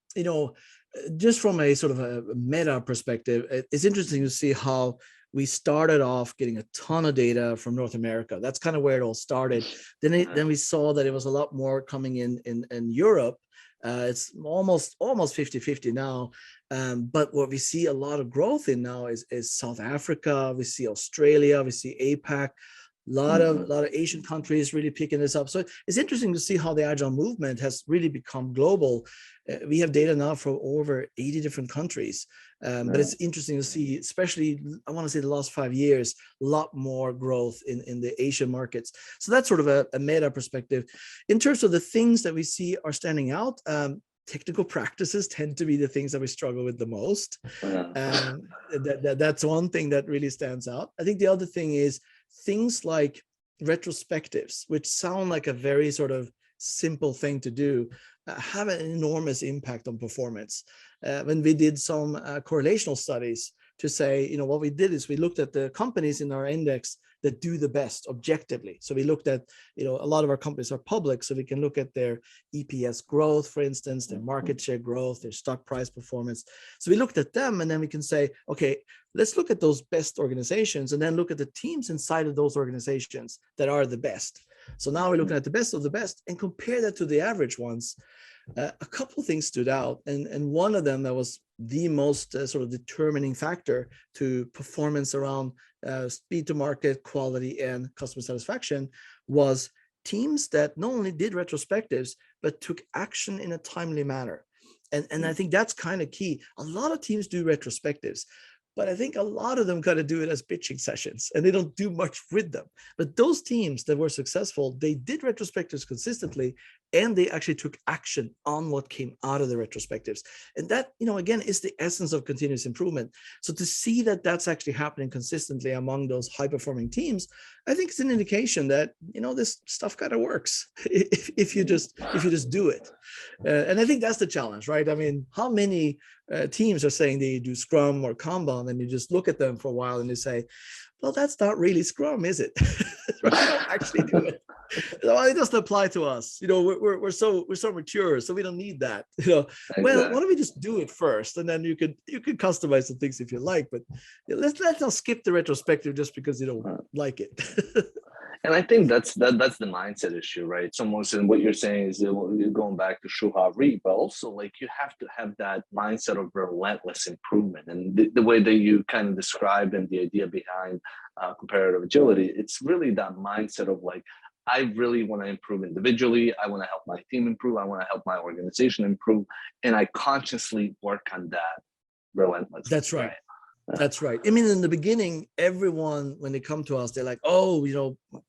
Speaker 4: just from a sort of a meta perspective, it's interesting to see how we started off getting a ton of data from North America. That's kind of where it all started. Then we saw that it was a lot more coming in Europe. It's almost 50-50 now. But what we see a lot of growth in now is South Africa. We see Australia. We see APAC. A lot of Asian countries really picking this up. So it's interesting to see how the Agile movement has really become global. We have data now from over 80 different countries. But it's interesting to see, especially, I want to say the last 5 years, a lot more growth in the Asian markets. So that's sort of a meta perspective. In terms of the things that we see are standing out, technical practices tend to be the things that we struggle with the most. That's one thing that really stands out. I think the other thing is things like retrospectives, which sound like a very sort of simple thing to do, have an enormous impact on performance. When we did some correlational studies to say, what we did is we looked at the companies in our index that do the best objectively. So we looked at, a lot of our companies are public, so we can look at their EPS growth, for instance, their market share growth, their stock price performance. So we looked at them, and then we can say, okay, let's look at those best organizations and then look at the teams inside of those organizations that are the best. So now we're looking at the best of the best and compare that to the average ones. A couple of things stood out, and one of them that was the most sort of determining factor to performance around speed to market, quality, and customer satisfaction was teams that not only did retrospectives, but took action in a timely manner. And I think that's kind of key. A lot of teams do retrospectives, but I think a lot of them got to do it as pitching sessions, and they don't do much with them. But those teams that were successful, they did retrospectives consistently, and they actually took action on what came out of the retrospectives. And that, again, is the essence of continuous improvement. So to see that that's actually happening consistently among those high performing teams, I think it's an indication that, this stuff kind of works if you just do it. And I think that's the challenge, right? I mean, how many teams are saying they do Scrum or Kanban, and you just look at them for a while and you say, well, that's not really Scrum, is it? We don't actually do it. Well, it doesn't apply to us. We're so mature, so we don't need that.
Speaker 6: Exactly.
Speaker 4: Well, why don't we just do it first, and then you could customize some things if you like. But let's not skip the retrospective just because you don't like it.
Speaker 6: And I think that's the mindset issue, right? It's almost, and what you're saying is you're going back to Shuhavri, but also like you have to have that mindset of relentless improvement. And the way that you kind of described and the idea behind comparative agility, it's really that mindset of like, I really want to improve individually. I want to help my team improve. I want to help my organization improve. And I consciously work on that relentlessly.
Speaker 4: That's right. That's right. I mean, in the beginning, everyone, when they come to us, they're like, oh,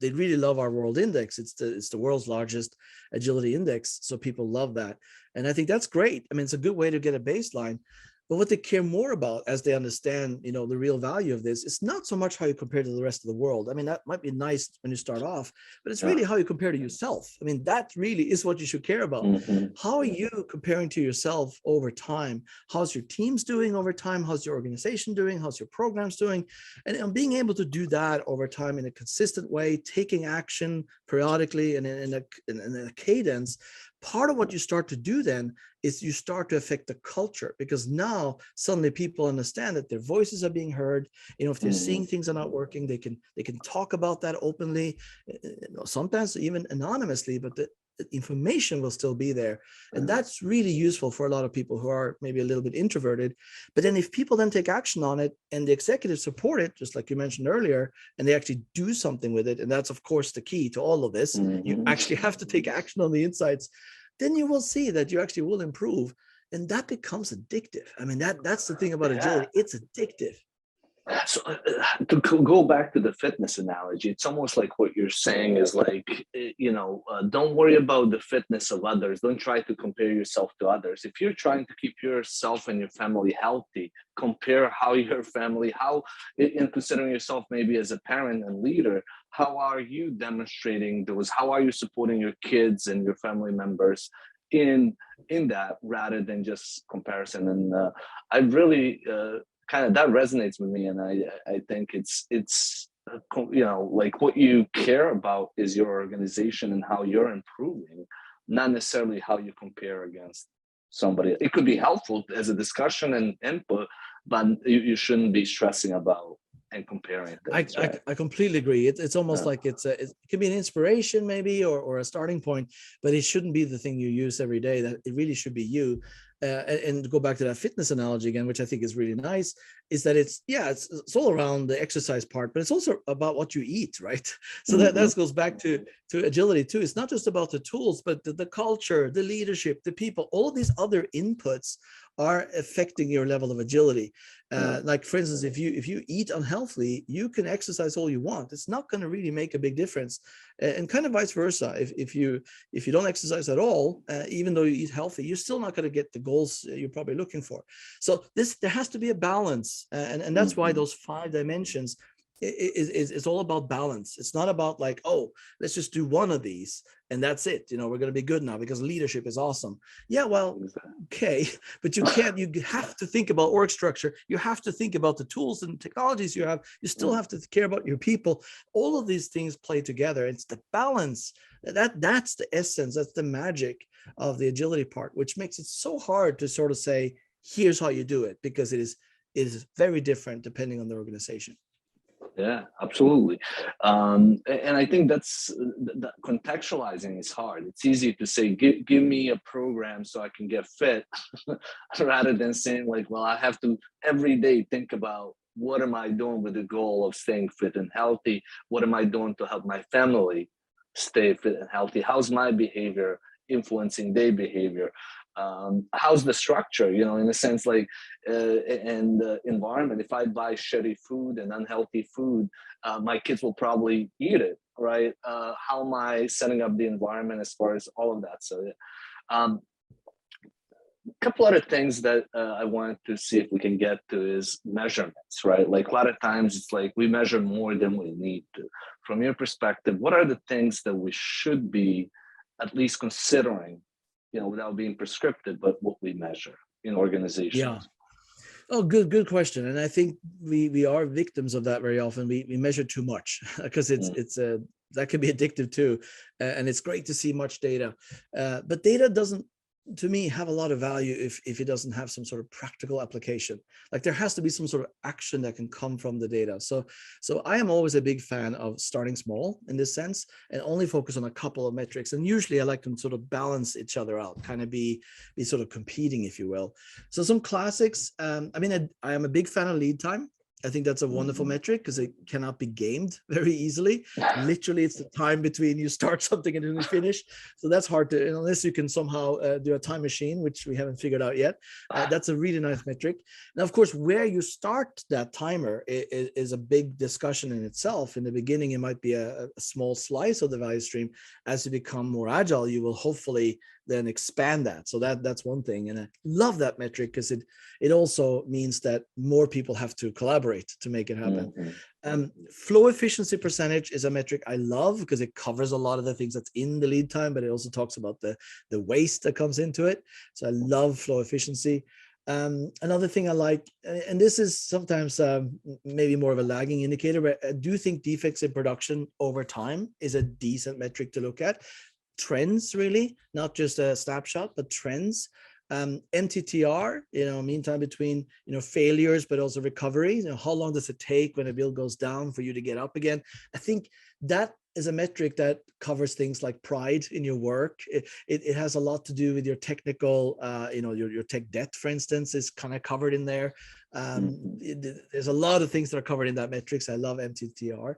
Speaker 4: they really love our world index. It's the world's largest agility index. So people love that. And I think that's great. I mean, it's a good way to get a baseline. But what they care more about as they understand, the real value of this, it's not so much how you compare to the rest of the world. I mean, that might be nice when you start off, but it's really how you compare to yourself. I mean, that really is what you should care about. Mm-hmm. How are you comparing to yourself over time? How's your teams doing over time? How's your organization doing? How's your programs doing? And being able to do that over time in a consistent way, taking action periodically and in a cadence. Part of what you start to do then is you start to affect the culture, because now suddenly people understand that their voices are being heard. If they're seeing things are not working, they can talk about that openly, sometimes even anonymously, but the information will still be there. And that's really useful for a lot of people who are maybe a little bit introverted. But then if people then take action on it and the executives support it, just like you mentioned earlier, and they actually do something with it, and that's of course the key to all of this, you actually have to take action on the insights, then you will see that you actually will improve. And that becomes addictive. I mean, that's the thing about agility. It's addictive.
Speaker 6: So to go back to the fitness analogy, it's almost like what you're saying is like, don't worry about the fitness of others. Don't try to compare yourself to others. If you're trying to keep yourself and your family healthy, compare how your family, in considering yourself maybe as a parent and leader, how are you demonstrating those? How are you supporting your kids and your family members in that, rather than just comparison? And I really kind of, that resonates with me, and I think it's like what you care about is your organization and how you're improving, not necessarily how you compare against somebody. It could be helpful as a discussion and input, but you shouldn't be stressing about and comparing things.
Speaker 4: I completely agree. It's almost like it can be an inspiration maybe, or a starting point, but it shouldn't be the thing you use every day. That it really should be you. And to go back to that fitness analogy again, which I think is really nice, is that it's all around the exercise part, but it's also about what you eat, right? So that goes back to agility too. It's not just about the tools, but the culture, the leadership, the people, all of these other inputs are affecting your level of agility. Like for instance, if you eat unhealthily, you can exercise all you want. It's not going to really make a big difference. And kind of vice versa. If you don't exercise at all, even though you eat healthy, you're still not going to get the goals you're probably looking for. So there has to be a balance, and that's why those 5 dimensions is all about balance. It's not about like, oh, let's just do one of these and that's it. We're going to be good now because leadership is awesome. Yeah, well, okay, but you have to think about org structure. You have to think about the tools and technologies you have. You still have to care about your people. All of these things play together. It's the balance that's the essence. That's the magic of the agility part, which makes it so hard to sort of say, here's how you do it, because it is very different depending on the organization.
Speaker 6: Yeah, absolutely. And I think that's contextualizing is hard. It's easy to say, give me a program so I can get fit, rather than saying like, well, I have to every day think about what am I doing with the goal of staying fit and healthy? What am I doing to help my family stay fit and healthy? How's my behavior influencing their behavior? how's the structure, in a sense, like, and the environment. If I buy shitty food and unhealthy food, my kids will probably eat it, right? How am I setting up the environment as far as all of that? So couple other things that I wanted to see if we can get to is measurements, right? Like a lot of times it's like we measure more than we need to. From your perspective, what are the things that we should be at least considering, without being prescriptive, but what we measure in organizations?
Speaker 4: Yeah. Oh, good question. And I think we are victims of that very often. We measure too much because it's that can be addictive too. And it's great to see much data, but data doesn't, to me, have a lot of value if it doesn't have some sort of practical application. Like there has to be some sort of action that can come from the data. So I am always a big fan of starting small in this sense and only focus on a couple of metrics. And usually I like them sort of balance each other out, kind of be sort of competing, if you will. So some classics. I am a big fan of lead time. I think that's a wonderful metric because it cannot be gamed very easily. Literally, it's the time between you start something and then you finish. So that's hard to, unless you can somehow do a time machine, which we haven't figured out yet. That's a really nice metric. Now, of course, where you start that timer is a big discussion in itself. In the beginning, it might be a small slice of the value stream. As you become more agile, you will hopefully then expand that. So that's one thing. And I love that metric because it also means that more people have to collaborate to make it happen. Flow efficiency percentage is a metric I love because it covers a lot of the things that's in the lead time, but it also talks about the waste that comes into it. So I love flow efficiency. Another thing I like, and this is sometimes maybe more of a lagging indicator, but I do think defects in production over time is a decent metric to look at. Trends, really, not just a snapshot, but trends. MTTR, mean time between, failures, but also recovery. How long does it take when a bill goes down for you to get up again? I think that is a metric that covers things like pride in your work. It has a lot to do with your technical, your tech debt, for instance, is kind of covered in there. There's a lot of things that are covered in that metrics. I love MTTR.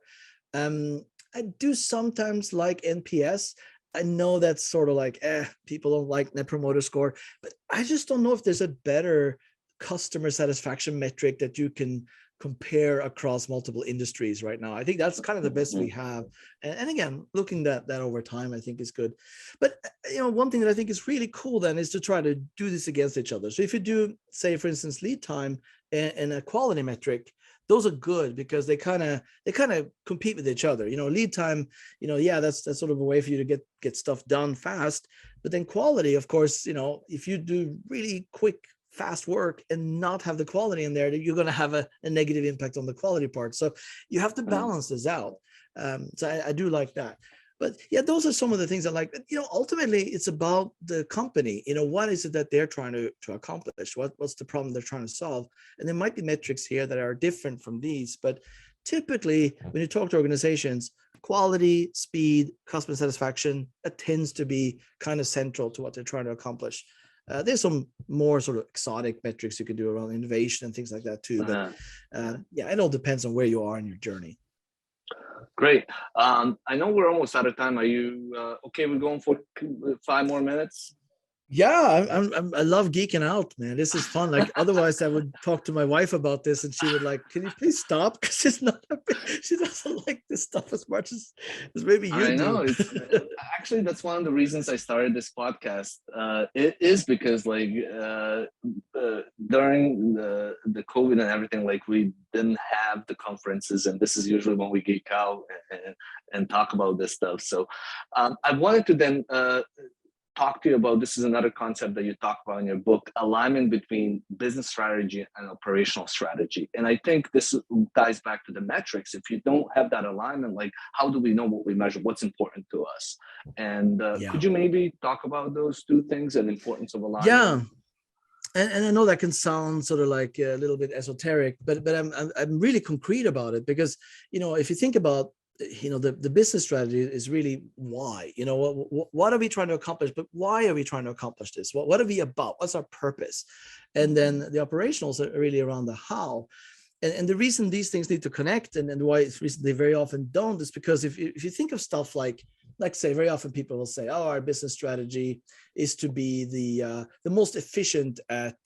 Speaker 4: I do sometimes like NPS. I know that's sort of like, people don't like Net Promoter Score, but I just don't know if there's a better customer satisfaction metric that you can compare across multiple industries right now. I think that's kind of the best we have. And again, looking at that over time, I think is good. But, one thing that I think is really cool then is to try to do this against each other. So if you do, say, for instance, lead time and a quality metric, those are good because they kind of compete with each other. Lead time, that's sort of a way for you to get stuff done fast. But then quality, of course, if you do really quick, fast work and not have the quality in there, you're going to have a negative impact on the quality part. So you have to balance this out. So I do like that. But yeah, those are some of the things I like. Ultimately, it's about the company. What is it that they're trying to accomplish? What's the problem they're trying to solve? And there might be metrics here that are different from these. But typically, when you talk to organizations, quality, speed, customer satisfaction, it tends to be kind of central to what they're trying to accomplish. There's some more sort of exotic metrics you could do around innovation and things like that too. But it all depends on where you are in your journey.
Speaker 6: Great. I know we're almost out of time. Are you okay? We're going for 5 more minutes.
Speaker 4: Yeah, I love geeking out, man. This is fun. Like otherwise, I would talk to my wife about this, and she would like, "Can you please stop?" Because she doesn't like this stuff as much as maybe you do.
Speaker 6: I know. Actually, that's one of the reasons I started this podcast. It is because like during the COVID and everything, like we didn't have the conferences, and this is usually when we geek out and talk about this stuff. So I wanted to then talk to you about, this is another concept that you talk about in your book, alignment between business strategy and operational strategy. And I think this ties back to the metrics. If you don't have that alignment, like how do we know what we measure, what's important to us? And could you maybe talk about those two things and the importance of alignment?
Speaker 4: Yeah. And I know that can sound sort of like a little bit esoteric, but I'm really concrete about it because, if you think about the business strategy is really why, what are we trying to accomplish, but why are we trying to accomplish this? What are we about? What's our purpose? And then the operationals are really around the how. And the reason these things need to connect and why it's reason they very often don't is because if you think of stuff like like say very often people will say, oh, our business strategy is to be the most efficient at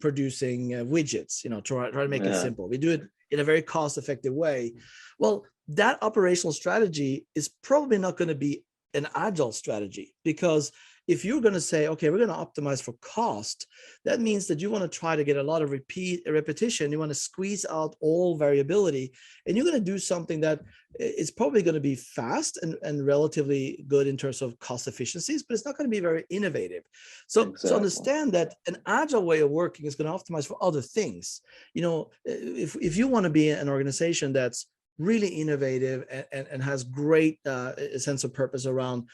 Speaker 4: producing widgets, try to make it simple. We do it in a very cost effective way. Well, that operational strategy is probably not going to be an agile strategy, because if you're going to say, okay, we're going to optimize for cost, that means that you want to try to get a lot of repetition. You want to squeeze out all variability, and you're going to do something that is probably going to be fast and relatively good in terms of cost efficiencies, but it's not going to be very innovative. So understand that an agile way of working is going to optimize for other things. If you want to be an organization that's really innovative and has great sense of purpose around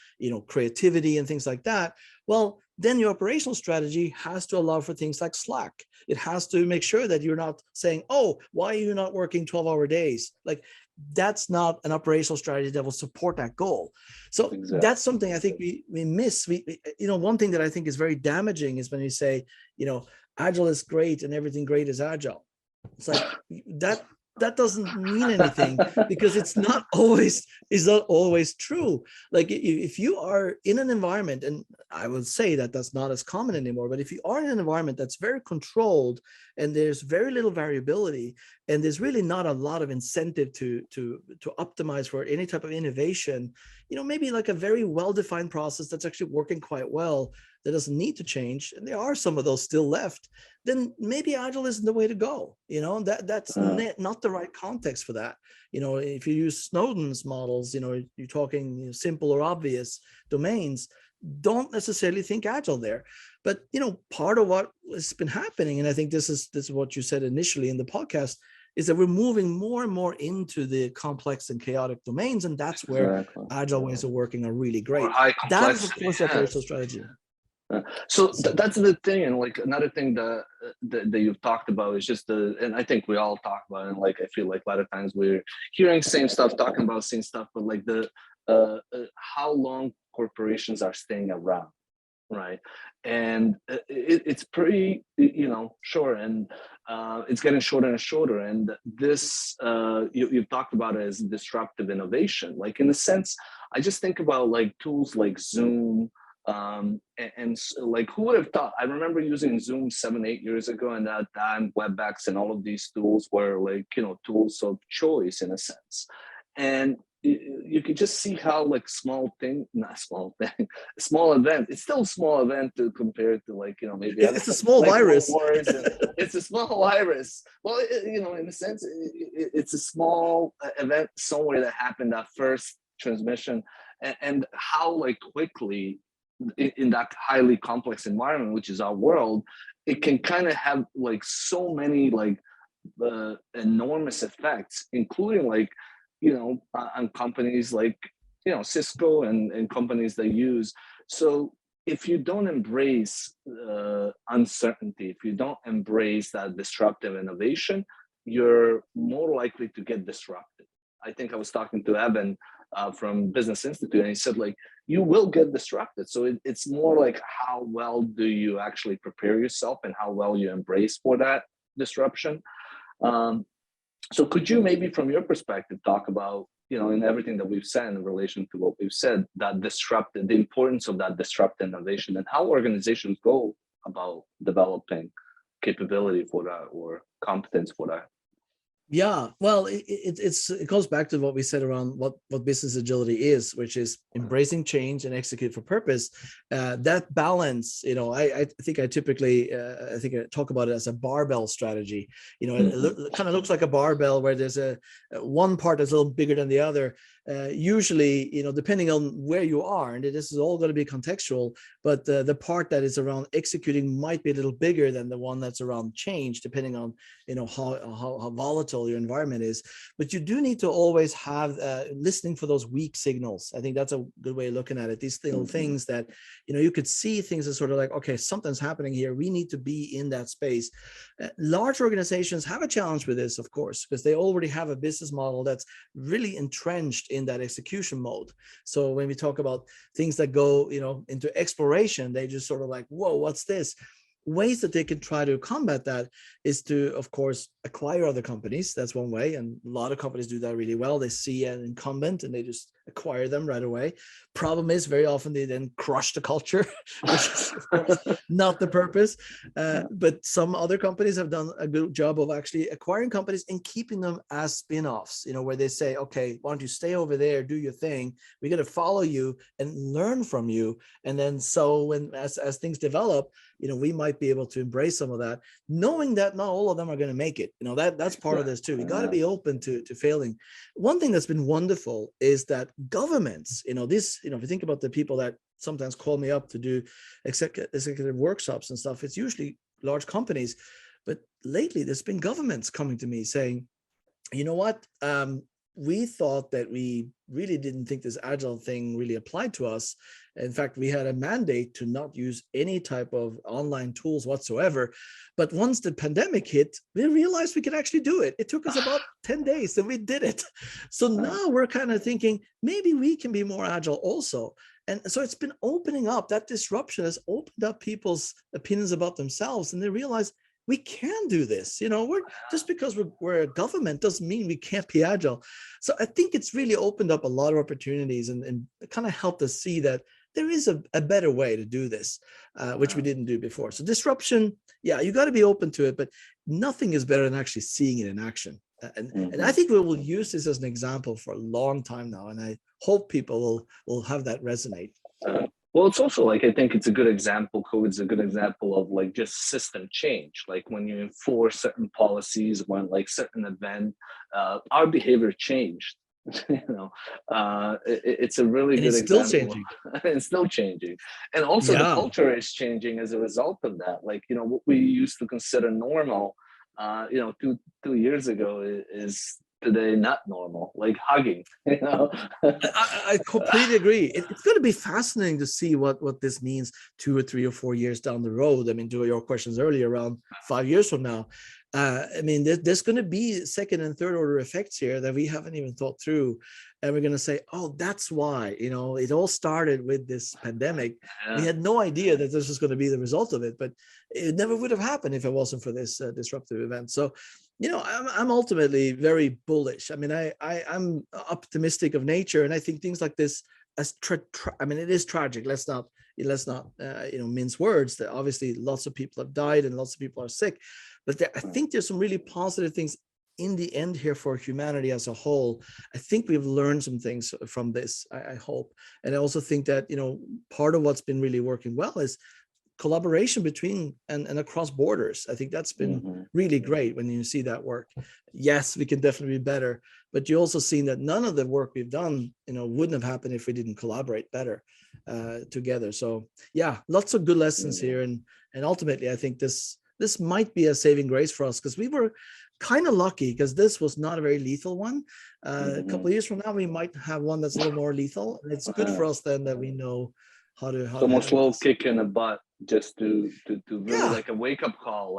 Speaker 4: creativity and things like that, well, then your operational strategy has to allow for things like Slack. It has to make sure that you're not saying, oh, why are you not working 12-hour days? Like, that's not an operational strategy that will support that goal. So that's something I think we miss. One thing that I think is very damaging is when you say, agile is great and everything great is agile. It's like that doesn't mean anything, because it's not always true. Like, if you are in an environment, and I would say that that's not as common anymore, but if you are in an environment that's very controlled and there's very little variability and there's really not a lot of incentive to optimize for any type of innovation, maybe like a very well-defined process that's actually working quite well, that doesn't need to change, and there are some of those still left, then maybe agile isn't the way to go. That's not the right context for that. If you use Snowden's models, you're talking simple or obvious domains, don't necessarily think agile there. But part of what has been happening, and I think this is what you said initially in the podcast, is that we're moving more and more into the complex and chaotic domains, and that's where agile ways of working are really great. That is, of course, operational strategy.
Speaker 6: So that's the thing, and like another thing that you've talked about is just and I think we all talk about it, and like I feel like a lot of times we're hearing same stuff, talking about same stuff, but like the how long corporations are staying around, right? And it's pretty, short, and it's getting shorter and shorter. And this you've talked about it as disruptive innovation. Like, in a sense, I just think about like tools like Zoom. And like, who would have thought? I remember using Zoom 7-8 years ago, and at that time WebEx and all of these tools were like, tools of choice in a sense. And you could just see how like small event, it's still a small event to compare to like, maybe
Speaker 4: it's a small virus.
Speaker 6: It's a small virus. Well, in a sense, it's a small event somewhere that happened, that first transmission, and how like quickly in that highly complex environment, which is our world, it can kind of have like so many like enormous effects, including like, on companies like, Cisco and companies they use. So if you don't embrace uncertainty, if you don't embrace that disruptive innovation, you're more likely to get disrupted. I think I was talking to Evan from Business Institute, and he said, like, you will get disrupted. So it's more like, how well do you actually prepare yourself and how well you embrace for that disruption? So could you maybe from your perspective talk about, in everything that we've said in relation to what we've said, that the importance of that disruptive innovation, and how organizations go about developing capability for that or competence for that?
Speaker 4: Yeah, well, it goes back to what we said around what business agility is, which is embracing change and execute for purpose. That balance, I think I typically talk about it as a barbell strategy. It kind of looks like a barbell where there's one part that's a little bigger than the other. Usually, depending on where you are, and this is all going to be contextual, but the part that is around executing might be a little bigger than the one that's around change, depending on how volatile your environment is. But you do need to always have listening for those weak signals. I think that's a good way of looking at it. These little things that you could see things as sort of like, okay, something's happening here. We need to be in that space. Large organizations have a challenge with this, of course, because they already have a business model that's really entrenched in that execution mode. So when we talk about things that go into exploration, they just sort of like, whoa, what's this? ways that they can try to combat that is to, of course, acquire other companies. That's one way. And a lot of companies do that really well. They see an incumbent and they just acquire them right away. Problem is, very often they then crush the culture, which is of course not the purpose. But some other companies have done a good job of actually acquiring companies and keeping them as spin-offs, where they say, okay, why don't you stay over there, do your thing. We're going to follow you and learn from you. And then so as things develop, we might be able to embrace some of that, knowing that not all of them are going to make it. That's part of this too. We got to be open to failing. One thing that's been wonderful is that governments, if you think about the people that sometimes call me up to do executive workshops and stuff, it's usually large companies. But lately there's been governments coming to me saying, you know what, we thought that we really didn't think this Agile thing really applied to us. In fact, we had a mandate to not use any type of online tools whatsoever. But once the pandemic hit, we realized we could actually do it. It took us about 10 days and we did it. So now we're kind of thinking, maybe we can be more Agile also. And so it's been opening up. That disruption has opened up people's opinions about themselves, and they realize we can do this. We're just because we're a government doesn't mean we can't be Agile. So I think it's really opened up a lot of opportunities and kind of helped us see that there is a better way to do this, which we didn't do before. So disruption, you got to be open to it, but nothing is better than actually seeing it in action. And I think we will use this as an example for a long time now. And I hope people will have that resonate.
Speaker 6: Well, it's also I think it's a good example. COVID's a good example of just system change. Like when you enforce certain policies, when certain event, our behavior changed. It's a really good example.
Speaker 4: It's still changing.
Speaker 6: It's still changing, and also the culture is changing as a result of that. What we used to consider normal, 2 years ago is today not normal, like hugging.
Speaker 4: I completely agree. It's going to be fascinating to see what this means 2 or 3 or 4 years down the road. I mean, to your questions earlier, around 5 years from now, there's going to be second and third order effects here that we haven't even thought through, and we're going to say, oh, that's why it all started with this pandemic. We had no idea that this was going to be the result of it, but it never would have happened if it wasn't for this disruptive event. So I'm ultimately very bullish. I mean, I'm optimistic of nature, and I think things like this, it is tragic. Let's not mince words. That obviously lots of people have died and lots of people are sick, but I think there's some really positive things in the end here for humanity as a whole. I think we've learned some things from this. I hope, and I also think that part of what's been really working well is collaboration between and across borders. I think that's been really great when you see that work. Yes, we can definitely be better, but you also seen that none of the work we've done, wouldn't have happened if we didn't collaborate better together. So lots of good lessons here, and ultimately I think this might be a saving grace for us, because we were kind of lucky because this was not a very lethal one. A couple of years from now, we might have one that's a little more lethal, and it's good for us then that we know how to. Almost
Speaker 6: a little kick in the butt, just to really like a wake up call,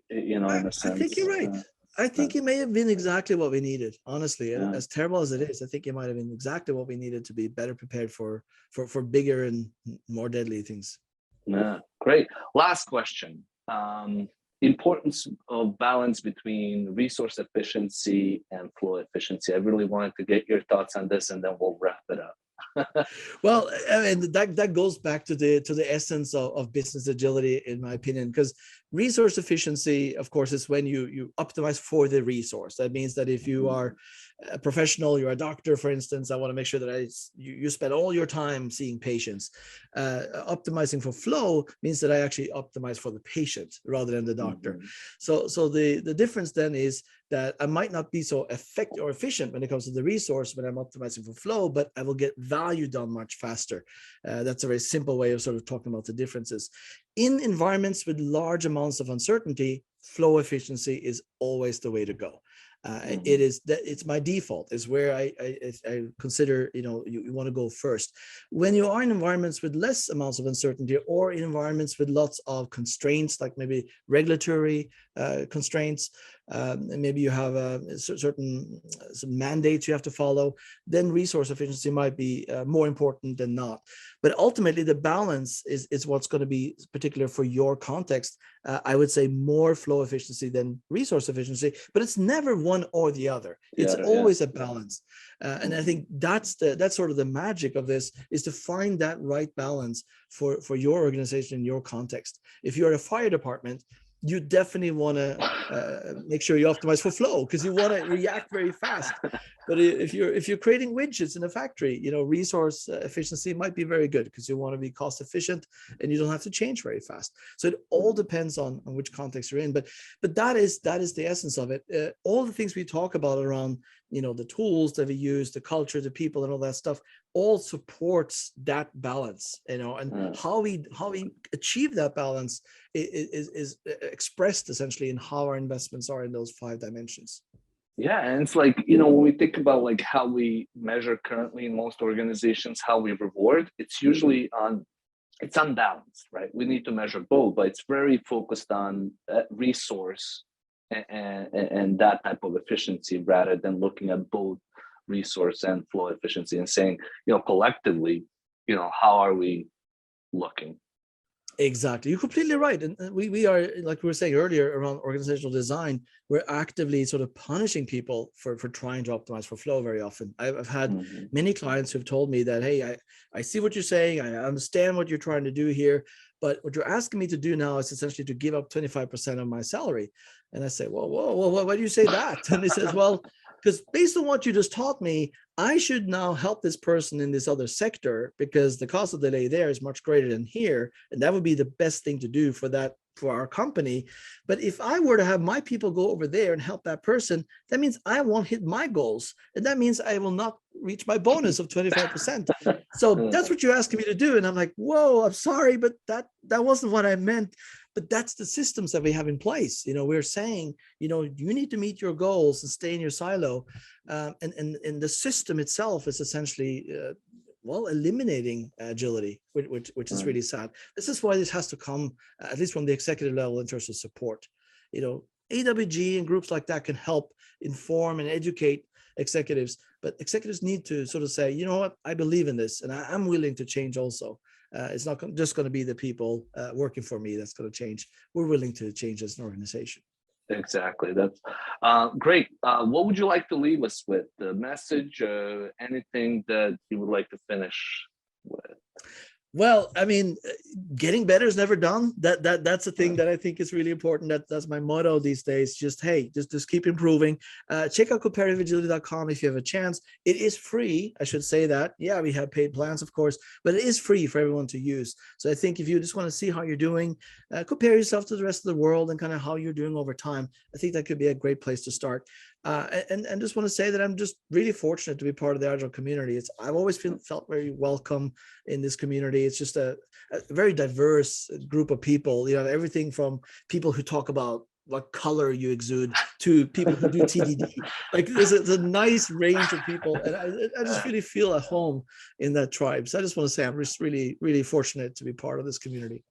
Speaker 6: in a sense.
Speaker 4: I think you're right. I think it may have been exactly what we needed. Honestly, as terrible as it is, I think it might have been exactly what we needed to be better prepared for bigger and more deadly things.
Speaker 6: Yeah, great. Last question. Importance of balance between resource efficiency and flow efficiency. I really wanted to get your thoughts on this, and then we'll wrap it up.
Speaker 4: Well, and that goes back to the essence of business agility, in my opinion, because resource efficiency, of course, is when you optimize for the resource. That means that if you are a professional, you're a doctor, for instance, I want to make sure that you spend all your time seeing patients. Optimizing for flow means that I actually optimize for the patient rather than the doctor. So the difference then is that I might not be so effective or efficient when it comes to the resource when I'm optimizing for flow, but I will get value done much faster. That's a very simple way of sort of talking about the differences. In environments with large amounts of uncertainty, flow efficiency is always the way to go. It's my default. Is where I consider you want to go first. When you are in environments with less amounts of uncertainty, or in environments with lots of constraints, like maybe regulatory, constraints, and maybe you have certain some mandates you have to follow, then resource efficiency might be more important than not. But ultimately, the balance is what's going to be particular for your context. I would say more flow efficiency than resource efficiency, but it's never one or the other. It's always a balance. And I think that's sort of the magic of this, is to find that right balance for your organization and your context. If you're a fire department, you definitely want to make sure you optimize for flow, because you want to react very fast. But if you're creating widgets in a factory, resource efficiency might be very good, because you want to be cost efficient and you don't have to change very fast. So it all depends on which context you're in. But that is the essence of it. All the things we talk about around, the tools that we use, the culture, the people, and all that stuff, all supports that balance, and how we achieve that balance is expressed essentially in how our investments are in those 5 dimensions.
Speaker 6: Yeah, and it's like, when we think about like how we measure currently in most organizations, how we reward, it's usually it's unbalanced, right? We need to measure both, but it's very focused on resource and that type of efficiency, rather than looking at both resource and flow efficiency and saying, collectively, how are we looking?
Speaker 4: Exactly. You're completely right. And we are, like we were saying earlier around organizational design, we're actively sort of punishing people for trying to optimize for flow very often. I've had many clients who've told me that, hey, I see what you're saying. I understand what you're trying to do here. But what you're asking me to do now is essentially to give up 25% of my salary. And I say, well, why do you say that? And he says, well, because based on what you just taught me, I should now help this person in this other sector, because the cost of delay there is much greater than here. And that would be the best thing to do for our company. But if I were to have my people go over there and help that person, that means I won't hit my goals. And that means I will not reach my bonus of 25%. So that's what you're asking me to do. And I'm like, whoa, I'm sorry, but that wasn't what I meant. But that's the systems that we have in place. We're saying, you need to meet your goals and stay in your silo. And the system itself is essentially, eliminating agility, which is really sad. This is why this has to come, at least from the executive level, in terms of support. AWG and groups like that can help inform and educate executives, but executives need to sort of say, you know what, I believe in this and I'm willing to change also. It's not just going to be the people working for me that's going to change. We're willing to change as an organization.
Speaker 6: Exactly. That's great. What would you like to leave us with? The message, anything that you would like to finish with?
Speaker 4: Well, I mean, getting better is never done. That's a thing that I think is really important. That's my motto these days. Just keep improving. Check out comparativeagility.com if you have a chance. It is free. I should say that. Yeah, we have paid plans, of course, but it is free for everyone to use. So I think if you just want to see how you're doing, compare yourself to the rest of the world and kind of how you're doing over time, I think that could be a great place to start. And just want to say that I'm just really fortunate to be part of the Agile community. I've always felt very welcome in this community. It's just a very diverse group of people. Everything from people who talk about what color you exude to people who do TDD. Like there's a nice range of people, and I just really feel at home in that tribe. So I just want to say I'm just really, really fortunate to be part of this community.